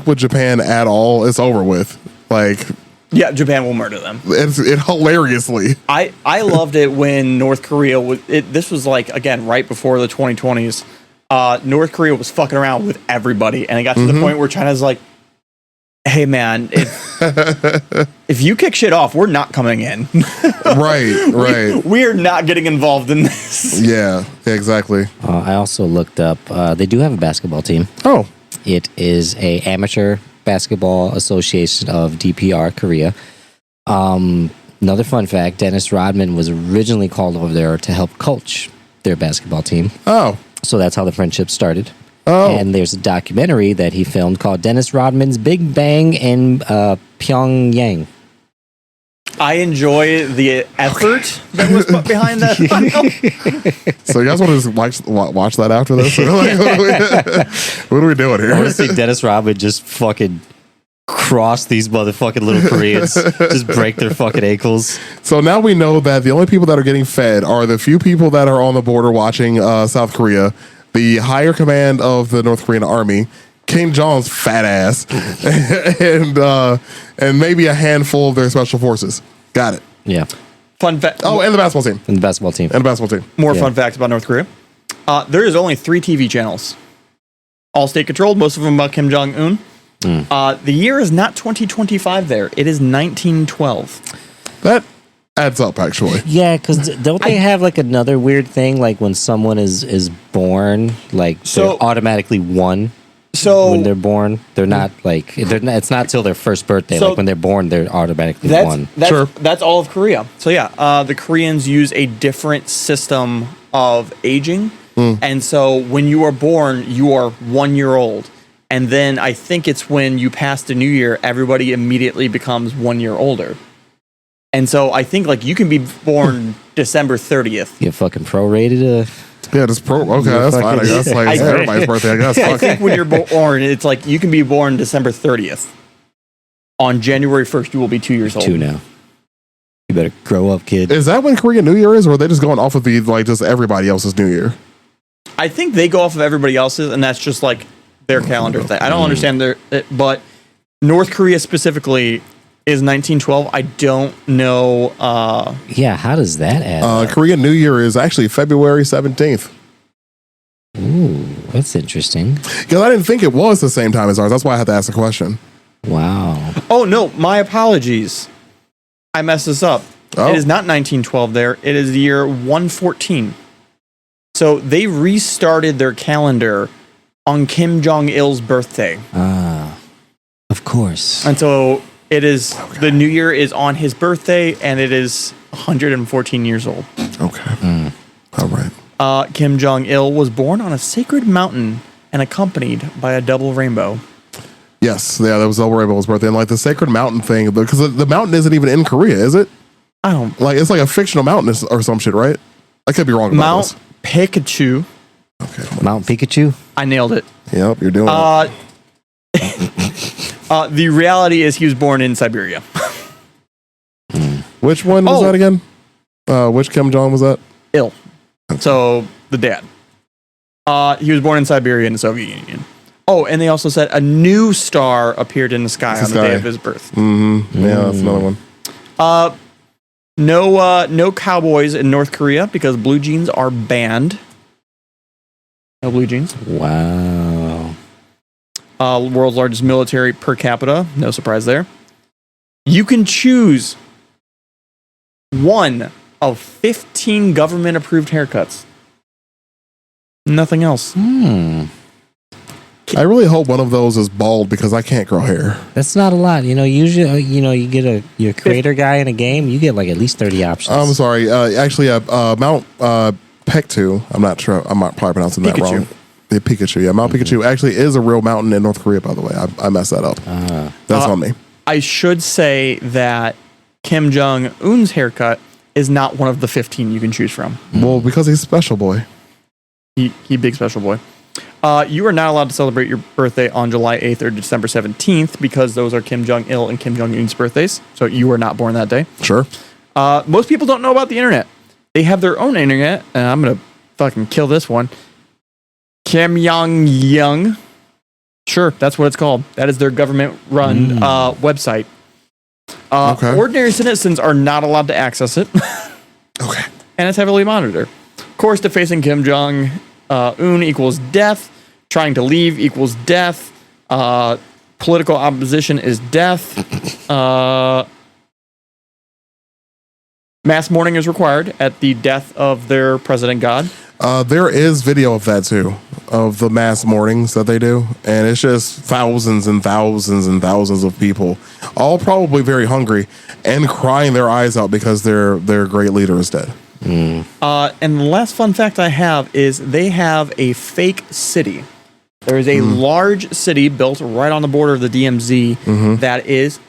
[SPEAKER 2] with Japan at all, it's over with. Like,
[SPEAKER 3] yeah, Japan will murder them.
[SPEAKER 2] It hilariously.
[SPEAKER 3] I loved it when North Korea was. This was like again right before the 2020s. North Korea was fucking around with everybody, and it got to the point where China's like, "Hey, man, if you kick shit off, we're not coming in."
[SPEAKER 2] Right.
[SPEAKER 3] We are not getting involved in this.
[SPEAKER 2] Yeah, exactly.
[SPEAKER 1] I also looked up. They do have a basketball team.
[SPEAKER 2] Oh,
[SPEAKER 1] It is a amateur basketball association of DPR Korea. Another fun fact: Dennis Rodman was originally called over there to help coach their basketball team.
[SPEAKER 2] oh,
[SPEAKER 1] So that's how the friendship started.
[SPEAKER 2] Oh.
[SPEAKER 1] And there's a documentary that he filmed called Dennis Rodman's Big Bang in Pyongyang.
[SPEAKER 3] I enjoy the effort that was put behind that final.
[SPEAKER 2] So you guys want to just watch that after this? What are we doing
[SPEAKER 1] I want to
[SPEAKER 2] here?
[SPEAKER 1] see Dennis Rodman just fucking cross these motherfucking little Koreans, just break their fucking ankles.
[SPEAKER 2] So now we know that the only people that are getting fed are the few people that are on the border watching South Korea, the higher command of the North Korean army, Kim Jong's fat ass, and maybe a handful of their special forces. Got it.
[SPEAKER 1] Yeah.
[SPEAKER 3] Fun fact.
[SPEAKER 2] Oh, and the basketball team.
[SPEAKER 1] And the basketball team.
[SPEAKER 2] And the basketball team.
[SPEAKER 3] More
[SPEAKER 1] Yeah.
[SPEAKER 3] fun facts about North Korea. There is only 3 TV channels, all state controlled. Most of them about Kim Jong Un. The year is not 2025. There, it is 1912.
[SPEAKER 2] That adds up actually.
[SPEAKER 1] Yeah, because don't they have like another weird thing? Like when someone is born, like
[SPEAKER 3] So-
[SPEAKER 1] they're automatically one
[SPEAKER 3] So
[SPEAKER 1] when they're born. They're not like it's not till their first birthday.
[SPEAKER 3] So-
[SPEAKER 1] like when they're born, they're automatically one.
[SPEAKER 2] Sure.
[SPEAKER 3] That's all of Korea. So yeah, the Koreans use a different system of aging, and so when you are born, you are 1 year old, and then I think it's when you pass the New Year, everybody immediately becomes 1 year older, and so I think like you can be born December 30th.
[SPEAKER 1] You fucking prorated.
[SPEAKER 2] Yeah, just pro. Okay, that's fine. I guess like it's
[SPEAKER 3] I-
[SPEAKER 2] everybody's birthday. I guess.
[SPEAKER 3] I
[SPEAKER 2] Fuck.
[SPEAKER 3] think when you're born, it's like you can be born December 30th. On January 1st, you will be 2 years old.
[SPEAKER 1] 2 now. You better grow up, kid.
[SPEAKER 2] Is that when Korean New Year is, or are they just going off of the like just everybody else's New Year?
[SPEAKER 3] I think they go off of everybody else's, and that's just like their calendar thing. I don't understand but North Korea specifically is 1912. I don't know.
[SPEAKER 1] Yeah, how does that add? up?
[SPEAKER 2] Korean New Year is actually February 17th.
[SPEAKER 1] Ooh, that's interesting.
[SPEAKER 2] Because I didn't think it was the same time as ours. That's why I had to ask the question.
[SPEAKER 1] Wow.
[SPEAKER 3] Oh no, my apologies. I messed this up.
[SPEAKER 2] Oh.
[SPEAKER 3] It is not 1912. There, it is the year 114. So they restarted their calendar on Kim Jong Il's birthday,
[SPEAKER 1] Of course.
[SPEAKER 3] and so it is the New Year is on his birthday, and it is 114 years old.
[SPEAKER 2] Okay. All right.
[SPEAKER 3] Kim Jong Il was born on a sacred mountain and accompanied by a double rainbow.
[SPEAKER 2] Yes. Yeah, that was El Rainbow's birthday. And like the Sacred Mountain thing, because the mountain isn't even in Korea, is it?
[SPEAKER 3] I don't.
[SPEAKER 2] Like it's like a fictional mountain or some shit, right? I could be wrong about
[SPEAKER 3] Mount
[SPEAKER 2] this.
[SPEAKER 3] Pikachu.
[SPEAKER 2] Okay.
[SPEAKER 1] Mount Pikachu?
[SPEAKER 3] I nailed it.
[SPEAKER 2] Yep, you're doing it.
[SPEAKER 3] The reality is he was born in Siberia.
[SPEAKER 2] Which one was
[SPEAKER 3] Oh.
[SPEAKER 2] that again? Which Kim Jong was that?
[SPEAKER 3] Ill. So the dad. He was born in Siberia in the Soviet Union. Oh, and they also said a new star appeared in the sky on the day
[SPEAKER 2] sky.
[SPEAKER 3] of his birth.
[SPEAKER 2] Mm-hmm. Yeah, that's another one.
[SPEAKER 3] No cowboys in North Korea because blue jeans are banned. No blue jeans.
[SPEAKER 1] Wow.
[SPEAKER 3] World's largest military per capita. No surprise there. You can choose one of 15 government-approved haircuts. Nothing else.
[SPEAKER 2] I really hope one of those is bald because I can't grow hair.
[SPEAKER 1] That's not a lot. You know, usually, you get your creator guy in a game, you get like at least 30 options.
[SPEAKER 2] I'm sorry. Actually, Mount Pektu. I'm not sure. I'm not probably pronouncing that
[SPEAKER 3] Pikachu.
[SPEAKER 2] wrong. Yeah, Pikachu. Yeah, Mount Pikachu actually is a real mountain in North Korea. By the way, I messed that up. That's on me.
[SPEAKER 3] I should say that Kim Jong Un's haircut is not one of the 15 you can choose from.
[SPEAKER 2] Well, because he's a special boy.
[SPEAKER 3] He big special boy. You are not allowed to celebrate your birthday on July 8th or December 17th because those are Kim Jong Il and Kim Jong Un's birthdays. So you were not born that day.
[SPEAKER 2] Sure.
[SPEAKER 3] Most people don't know about the internet. They have their own internet, and I'm gonna fucking kill this one. Kim Yong Young. Sure, that's what it's called. That is their government-run website.
[SPEAKER 2] Okay.
[SPEAKER 3] Ordinary citizens are not allowed to access it,
[SPEAKER 2] Okay.
[SPEAKER 3] and it's heavily monitored. Of course, defacing Kim Jong Un equals death. Trying to leave equals death. Political opposition is death. Mass mourning is required at the death of their president god.
[SPEAKER 2] There is video of that too, of the mass mournings that they do, and it's just thousands and thousands and thousands of people, all probably very hungry and crying their eyes out because their great leader is dead.
[SPEAKER 3] And the last fun fact I have is they have a fake city. There is a large city built right on the border of the DMZ that is,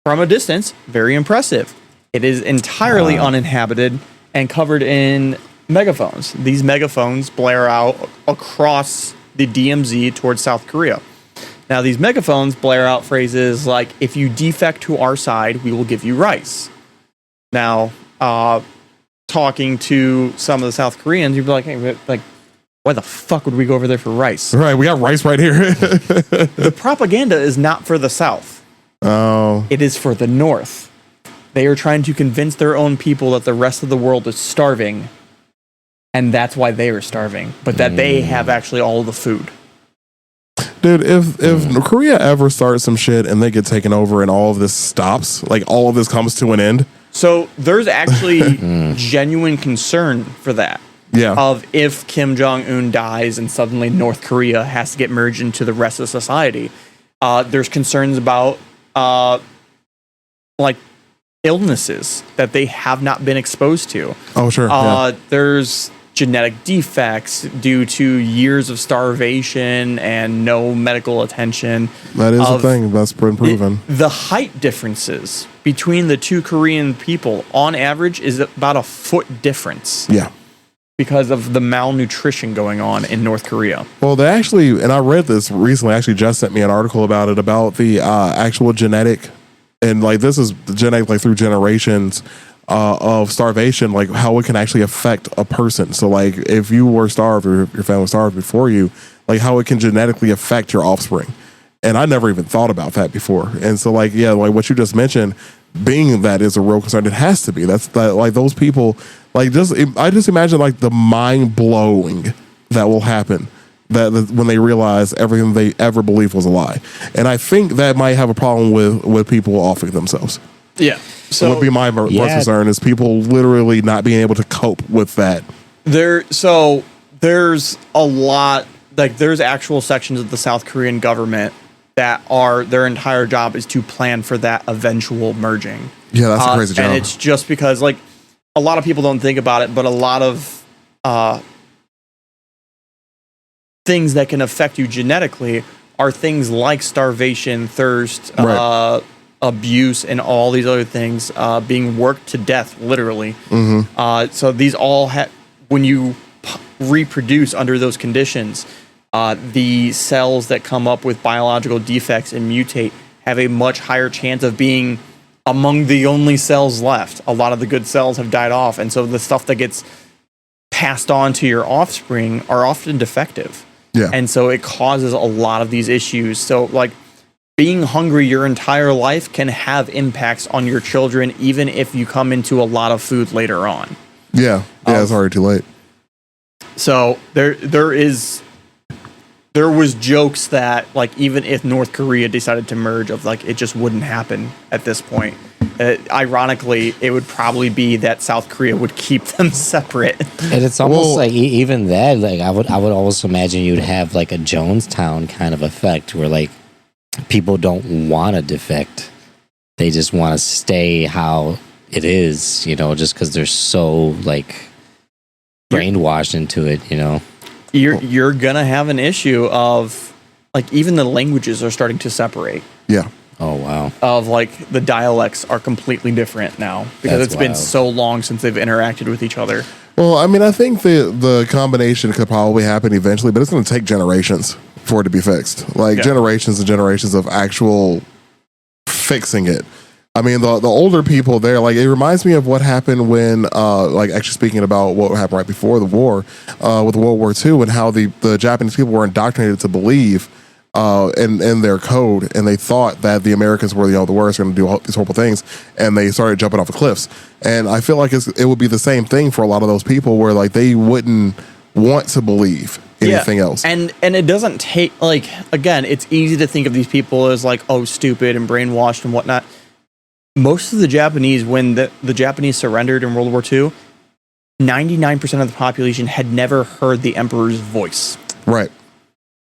[SPEAKER 3] from a distance, very impressive. It is entirely uninhabited and covered in megaphones. These megaphones blare out across the DMZ towards South Korea. Now, these megaphones blare out phrases like, if you defect to our side, we will give you rice. Now, talking to some of the South Koreans, you'd be like, hey, like, why the fuck would we go over there for rice?
[SPEAKER 2] Right, we got rice right here.
[SPEAKER 3] The propaganda is not for the South.
[SPEAKER 2] Oh,
[SPEAKER 3] It is for the North. They are trying to convince their own people that the rest of the world is starving, and that's why they are starving, but that they have actually all of the food.
[SPEAKER 2] dude, if Korea ever starts some shit and they get taken over and all of this stops, like all of this comes to an end,
[SPEAKER 3] So there's actually genuine concern for that.
[SPEAKER 2] Yeah.
[SPEAKER 3] Of if Kim Jong-un dies and suddenly North Korea has to get merged into the rest of society, there's concerns about like illnesses that they have not been exposed to.
[SPEAKER 2] Oh, sure.
[SPEAKER 3] There's genetic defects due to years of starvation and no medical attention.
[SPEAKER 2] That is a thing that's been proven.
[SPEAKER 3] The height differences between the two Korean people on average is about a foot difference.
[SPEAKER 2] Yeah.
[SPEAKER 3] Because of the malnutrition going on in North Korea.
[SPEAKER 2] Well, they actually, and I read this recently, actually just sent me an article about it, about the actual genetic, and like this is the genetic, like through generations of starvation, like how it can actually affect a person. So like if you were starved or your family was starved before you, like how it can genetically affect your offspring. And I never even thought about that before. And so like, yeah, like what you just mentioned, being that is a real concern, it has to be. That's that, like those people, like I just imagine like the mind blowing that will happen that when they realize everything they ever believed was a lie. And I think that might have a problem with people offing themselves.
[SPEAKER 3] Yeah.
[SPEAKER 2] So would be my most concern is people literally not being able to cope with that.
[SPEAKER 3] So there's a lot, like there's actual sections of the South Korean government that are their entire job is to plan for that eventual merging.
[SPEAKER 2] Yeah, that's a crazy job.
[SPEAKER 3] And it's just because like a lot of people don't think about it, but a lot of things that can affect you genetically are things like starvation, thirst,
[SPEAKER 2] Right.
[SPEAKER 3] Abuse, and all these other things, being worked to death, literally.
[SPEAKER 2] Mm-hmm.
[SPEAKER 3] So these all when you reproduce under those conditions, the cells that come up with biological defects and mutate have a much higher chance of being among the only cells left. A lot of the good cells have died off, and so the stuff that gets passed on to your offspring are often defective.
[SPEAKER 2] Yeah.
[SPEAKER 3] And so it causes a lot of these issues. So like being hungry your entire life can have impacts on your children, even if you come into a lot of food later on.
[SPEAKER 2] Yeah. Yeah, it's already too late.
[SPEAKER 3] So there was jokes that like even if North Korea decided to merge, of like it just wouldn't happen at this point. Ironically, it would probably be that South Korea would keep them separate.
[SPEAKER 1] And it's almost like even that, like I would almost imagine you'd have like a Jonestown kind of effect where like people don't want to defect. They just want to stay how it is, you know, just because they're so like brainwashed into it, you know.
[SPEAKER 3] You're gonna have an issue of like even the languages are starting to separate.
[SPEAKER 2] Yeah.
[SPEAKER 1] Oh wow.
[SPEAKER 3] Of like the dialects are completely different now because it's been so long since they've interacted with each other.
[SPEAKER 2] Well, I mean, I think the combination could probably happen eventually, but it's going to take generations for it to be fixed. Like generations and generations of actual fixing it. I mean, the older people there, like it reminds me of what happened when, like actually speaking about what happened right before the war, with World War II, and how the Japanese people were indoctrinated to believe in their code, and they thought that the Americans were the worst, going to do these horrible things, and they started jumping off the cliffs. And I feel like it would be the same thing for a lot of those people, where like they wouldn't want to believe anything else.
[SPEAKER 3] And it doesn't take, like, again, it's easy to think of these people as like, oh, stupid and brainwashed and whatnot. Most of the Japanese, when the Japanese surrendered in World War II, 99% of the population had never heard the emperor's voice.
[SPEAKER 2] Right.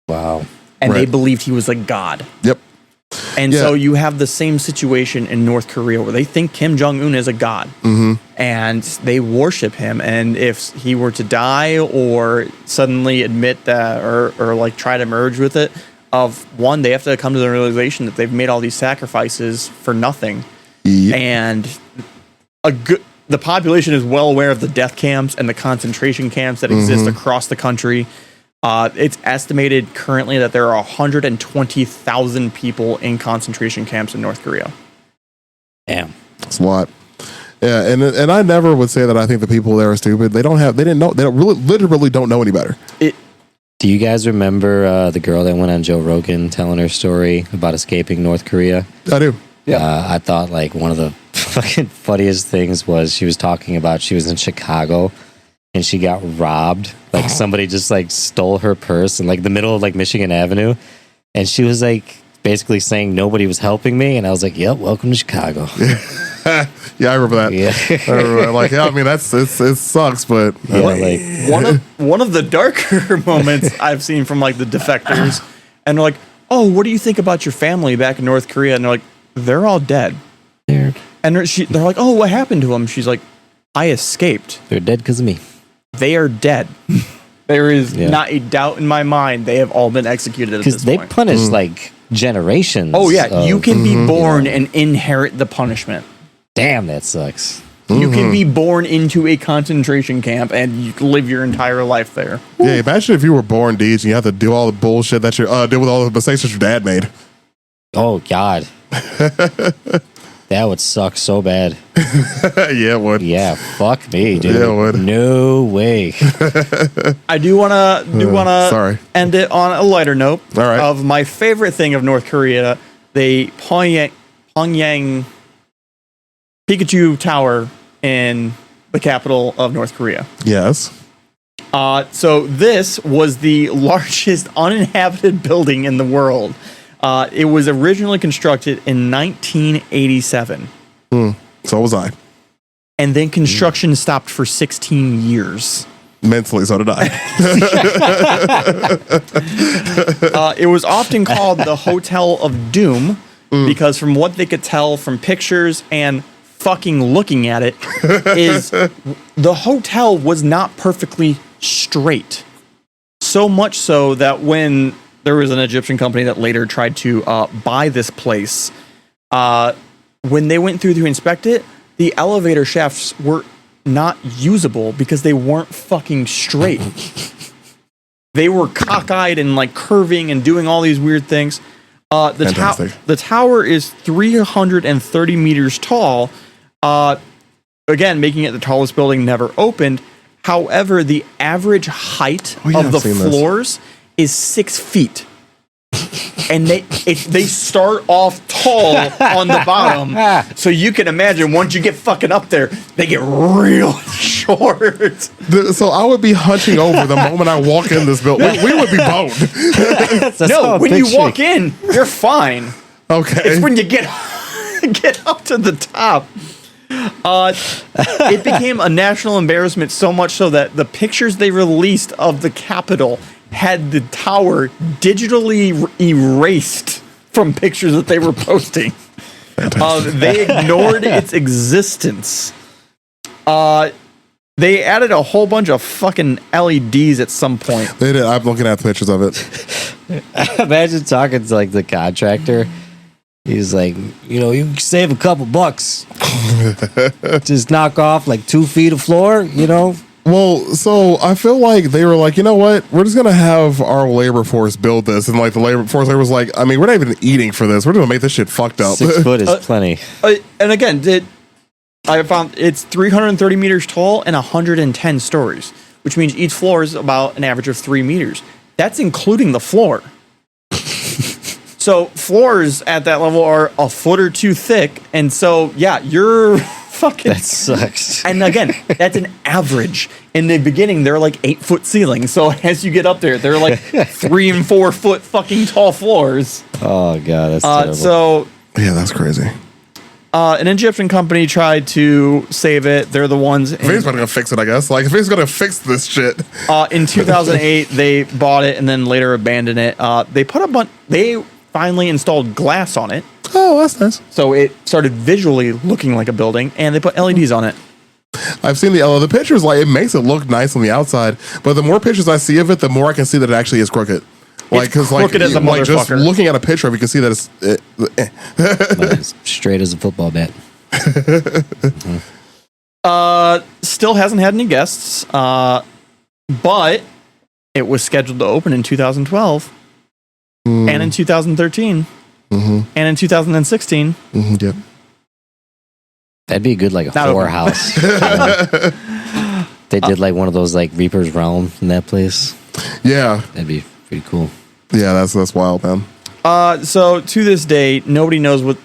[SPEAKER 1] Wow.
[SPEAKER 3] And they believed he was a god.
[SPEAKER 2] Yep.
[SPEAKER 3] And so you have the same situation in North Korea where they think Kim Jong-un is a god.
[SPEAKER 2] Mm-hmm.
[SPEAKER 3] And they worship him. And if he were to die or suddenly admit that or like try to merge with it, they have to come to the realization that they've made all these sacrifices for nothing.
[SPEAKER 2] Yep.
[SPEAKER 3] And the population is well aware of the death camps and the concentration camps that exist across the country. It's estimated currently that there are 120,000 people in concentration camps in North Korea.
[SPEAKER 1] Damn.
[SPEAKER 2] That's a lot. Yeah, and I never would say that I think the people there are stupid. They literally don't know any better.
[SPEAKER 1] Do you guys remember the girl that went on Joe Rogan telling her story about escaping North Korea?
[SPEAKER 2] I do.
[SPEAKER 3] Yeah.
[SPEAKER 1] I thought like one of the fucking funniest things was she was talking about she was in Chicago and she got robbed. Like somebody just like stole her purse in like the middle of like Michigan Avenue. And she was like basically saying nobody was helping me. And I was like, yep, welcome to Chicago.
[SPEAKER 2] Yeah, I remember that.
[SPEAKER 1] Yeah.
[SPEAKER 2] I remember that. Like, yeah, I mean, it sucks, but
[SPEAKER 1] Yeah, like
[SPEAKER 3] One of the darker moments I've seen from like the defectors, and they're like, "Oh, what do you think about your family back in North Korea?" And they're like, "They're all dead."
[SPEAKER 1] they're
[SPEAKER 3] They're like, "Oh, what happened to them?" She's like, "I escaped.
[SPEAKER 1] dead because of me.
[SPEAKER 3] They are dead." There is
[SPEAKER 1] Yeah.
[SPEAKER 3] not a doubt in my mind they have all been executed at
[SPEAKER 1] Because
[SPEAKER 3] this
[SPEAKER 1] they
[SPEAKER 3] point.
[SPEAKER 1] punish like generations.
[SPEAKER 3] Oh yeah, you
[SPEAKER 1] of-
[SPEAKER 3] can be born and inherit the punishment.
[SPEAKER 1] Damn, that sucks.
[SPEAKER 3] You can be born into a concentration camp and you live your entire life there.
[SPEAKER 2] yeah, imagine if you were born Deej and you have to do all the bullshit that you deal with all the mistakes that your dad made.
[SPEAKER 1] Oh God, that would suck so bad.
[SPEAKER 2] Yeah, it would.
[SPEAKER 1] Yeah, fuck me, dude.
[SPEAKER 2] Yeah, it would.
[SPEAKER 1] No way.
[SPEAKER 3] I do wanna
[SPEAKER 2] sorry.
[SPEAKER 3] end it on a lighter note.
[SPEAKER 2] All right.
[SPEAKER 3] Of my favorite thing of North Korea, the Pyongyang Pikachu Tower in the capital of North Korea.
[SPEAKER 2] Yes.
[SPEAKER 3] So this was the largest uninhabited building in the world. It was originally constructed in 1987,
[SPEAKER 2] So was I.
[SPEAKER 3] and then construction stopped for 16 years.
[SPEAKER 2] Mentally, so did I.
[SPEAKER 3] It was often called the Hotel of Doom because, from what they could tell from pictures and fucking looking at it, is the hotel was not perfectly straight. So much so that when there was an Egyptian company that later tried to buy this place, when they went through to inspect it, the elevator shafts were not usable because they weren't fucking straight. They were cockeyed and like curving and doing all these weird things.
[SPEAKER 2] Fantastic.
[SPEAKER 3] The tower is 330 meters tall. Again, making it the tallest building never opened. However, the average height
[SPEAKER 2] Oh, yeah,
[SPEAKER 3] of the
[SPEAKER 2] I've seen this.
[SPEAKER 3] floors is 6 feet. And they start off tall on the bottom. So you can imagine once you get fucking up there, they get real short.
[SPEAKER 2] So I would be hunching over the moment I walk in this building. We would be boned.
[SPEAKER 1] That's how
[SPEAKER 3] No,
[SPEAKER 1] I'm
[SPEAKER 3] when you
[SPEAKER 1] picturing.
[SPEAKER 3] walk in, you're fine.
[SPEAKER 2] Okay.
[SPEAKER 3] It's when you get up to the top. It became a national embarrassment, so much so that the pictures they released of the Capitol had the tower digitally erased from pictures that they were posting. They ignored its existence. They added a whole bunch of fucking LEDs at some point.
[SPEAKER 2] They did. I'm looking at the pictures of it.
[SPEAKER 1] Imagine talking to like the contractor. He's like, you know, you can save a couple bucks. Just knock off like 2 feet of floor, you know?
[SPEAKER 2] Well, so I feel like they were like, you know what? We're just gonna have our labor force build this, and like the labor force was like, I mean, we're not even eating for this. We're gonna make this shit fucked up.
[SPEAKER 1] 6 foot is plenty.
[SPEAKER 3] And again, I found it's 330 meters tall and 110 stories, which means each floor is about an average of 3 meters. That's including the floor. So floors at that level are a foot or two thick, and so yeah, you're fucking.
[SPEAKER 1] That sucks.
[SPEAKER 3] And again, that's an average. In the beginning, they're like 8 foot ceilings. So as you get up there, they're like 3 and 4 foot fucking tall floors.
[SPEAKER 1] Oh god, that's terrible.
[SPEAKER 3] So
[SPEAKER 2] Yeah, that's crazy.
[SPEAKER 3] an Egyptian company tried to save it. They're the ones.
[SPEAKER 2] If he's gonna fix it, I guess. Like if he's gonna fix this shit,
[SPEAKER 3] In 2008, they bought it and then later abandoned it. They put a bunch. They finally installed glass on it,
[SPEAKER 2] oh, that's nice.
[SPEAKER 3] so it started visually looking like a building, and they put LEDs on it.
[SPEAKER 2] I've seen the pictures. Like it makes it look nice on the outside, but the more pictures I see of it, the more I can see that it actually is crooked. Like because like,
[SPEAKER 3] crooked as a
[SPEAKER 2] like just
[SPEAKER 3] motherfucker.
[SPEAKER 2] looking at a picture of it, you can see that it's.
[SPEAKER 1] Mine's straight as a football bat.
[SPEAKER 3] Still hasn't had any guests, but it was scheduled to open in 2012, and in 2013, and in 2016.
[SPEAKER 2] Yep.
[SPEAKER 1] That'd be good, like a
[SPEAKER 3] Not open.
[SPEAKER 1] whorehouse. They did like one of those like Reaper's Realm in that place.
[SPEAKER 2] Yeah,
[SPEAKER 1] That'd be pretty cool.
[SPEAKER 2] yeah, that's wild, man.
[SPEAKER 3] So to this day, nobody knows what.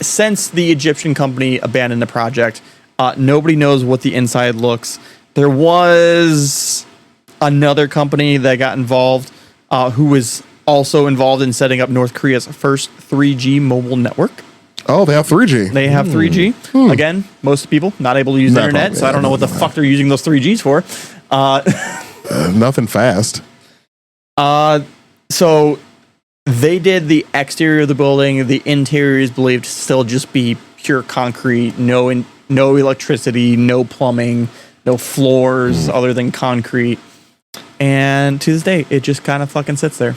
[SPEAKER 3] Since the Egyptian company abandoned the project, nobody knows what the inside looks. There was another company that got involved, who was also involved in setting up North Korea's first 3G mobile network.
[SPEAKER 2] Oh, they have 3G.
[SPEAKER 3] They have 3G. Again, most people not able to use the
[SPEAKER 2] Not
[SPEAKER 3] internet,
[SPEAKER 2] probably,
[SPEAKER 3] so I don't know what the fuck they're using those 3Gs for.
[SPEAKER 2] Nothing fast.
[SPEAKER 3] So they did the exterior of the building. The interior is believed to still just be pure concrete, no electricity, no plumbing, no floors other than concrete. And to this day, it just kind of fucking sits there.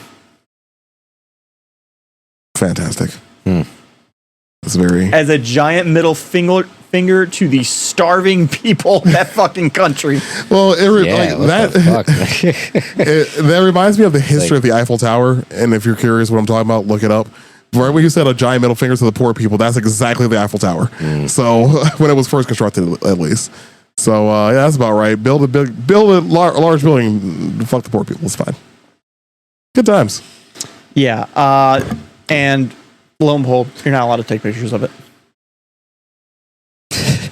[SPEAKER 2] Fantastic. It's very.
[SPEAKER 3] As a giant middle finger to the starving people of that fucking country.
[SPEAKER 2] Well,
[SPEAKER 1] Yeah, what
[SPEAKER 2] that.
[SPEAKER 1] the fuck?
[SPEAKER 2] That reminds me of the history of the Eiffel Tower. And if you're curious what I'm talking about, look it up. Right when you said a giant middle finger to the poor people, that's exactly the Eiffel Tower. So when it was first constructed, at least. So yeah, that's about right. Build a large building. Fuck the poor people. It's fine. Good times.
[SPEAKER 3] Yeah. And lo and behold, you're not allowed to take pictures of it.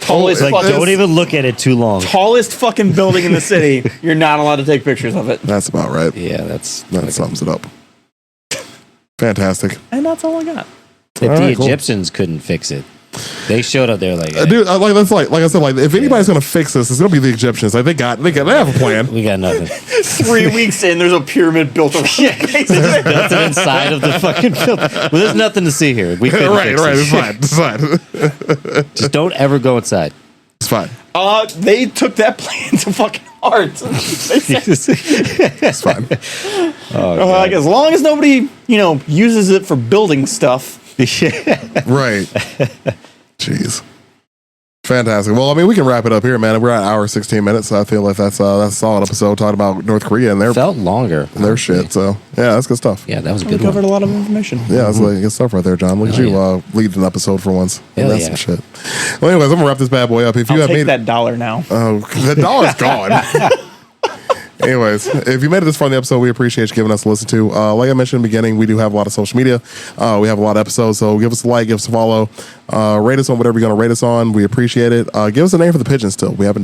[SPEAKER 3] Tallest,
[SPEAKER 1] Like,
[SPEAKER 3] fucking,
[SPEAKER 1] don't even look at it too long.
[SPEAKER 3] tallest fucking building in the city. You're not allowed to take pictures of it.
[SPEAKER 2] That's about right.
[SPEAKER 1] Yeah,
[SPEAKER 2] That sums it up. Fantastic.
[SPEAKER 3] And that's all I got.
[SPEAKER 1] if
[SPEAKER 2] All
[SPEAKER 1] the
[SPEAKER 2] right, cool.
[SPEAKER 1] Egyptians couldn't fix it, they showed up there like,
[SPEAKER 2] Dude, like I said, like if anybody's gonna fix this, it's gonna be the Egyptians. Like they have a plan.
[SPEAKER 1] we got nothing.
[SPEAKER 3] 3 weeks in, there's a pyramid built around it.
[SPEAKER 1] Nothing inside of the fucking building. Well, there's nothing to see here. We couldn't
[SPEAKER 2] Right,
[SPEAKER 1] fix
[SPEAKER 2] right.
[SPEAKER 1] it.
[SPEAKER 2] It's fine.
[SPEAKER 1] Just don't ever go inside.
[SPEAKER 2] It's fine.
[SPEAKER 3] They took that plan to fucking heart. They said,
[SPEAKER 2] It's fine.
[SPEAKER 3] like, as long as nobody, uses it for building stuff.
[SPEAKER 2] Right. Jeez. Fantastic. Well, I mean, we can wrap it up here, man. We're at an hour 16 minutes, so I feel like that's a solid episode talking about North Korea and
[SPEAKER 1] Felt longer.
[SPEAKER 2] their shit. So yeah, that's good stuff.
[SPEAKER 1] Yeah, that was a
[SPEAKER 3] We
[SPEAKER 1] good
[SPEAKER 3] covered
[SPEAKER 1] one.
[SPEAKER 3] a lot of information.
[SPEAKER 2] Yeah, that's like good stuff right there, John. Look at
[SPEAKER 1] Hell
[SPEAKER 2] you leading an episode for once.
[SPEAKER 1] Hell
[SPEAKER 2] That's
[SPEAKER 1] yeah.
[SPEAKER 2] some shit. Well, anyways, I'm gonna wrap this bad boy up. If you
[SPEAKER 3] I'll
[SPEAKER 2] have
[SPEAKER 3] take
[SPEAKER 2] made
[SPEAKER 3] that $1 now.
[SPEAKER 2] Oh, the dollar's gone. Anyways, if you made it this far in the episode, we appreciate you giving us a listen to. Like I mentioned in the beginning, we do have a lot of social media. We have a lot of episodes, so give us a like, give us a follow, rate us on whatever you're going to rate us on. We appreciate it. Give us a name for the pigeon still. We have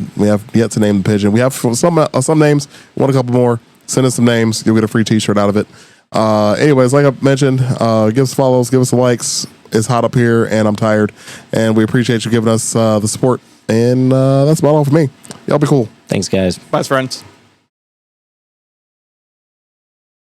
[SPEAKER 2] yet to name the pigeon. We have some names. Want a couple more? Send us some names. You'll get a free T-shirt out of it. Anyways, like I mentioned, give us follows, give us the likes. It's hot up here, and I'm tired. And we appreciate you giving us the support. And that's about all for me. Y'all be cool.
[SPEAKER 1] Thanks, guys.
[SPEAKER 3] Bye, friends.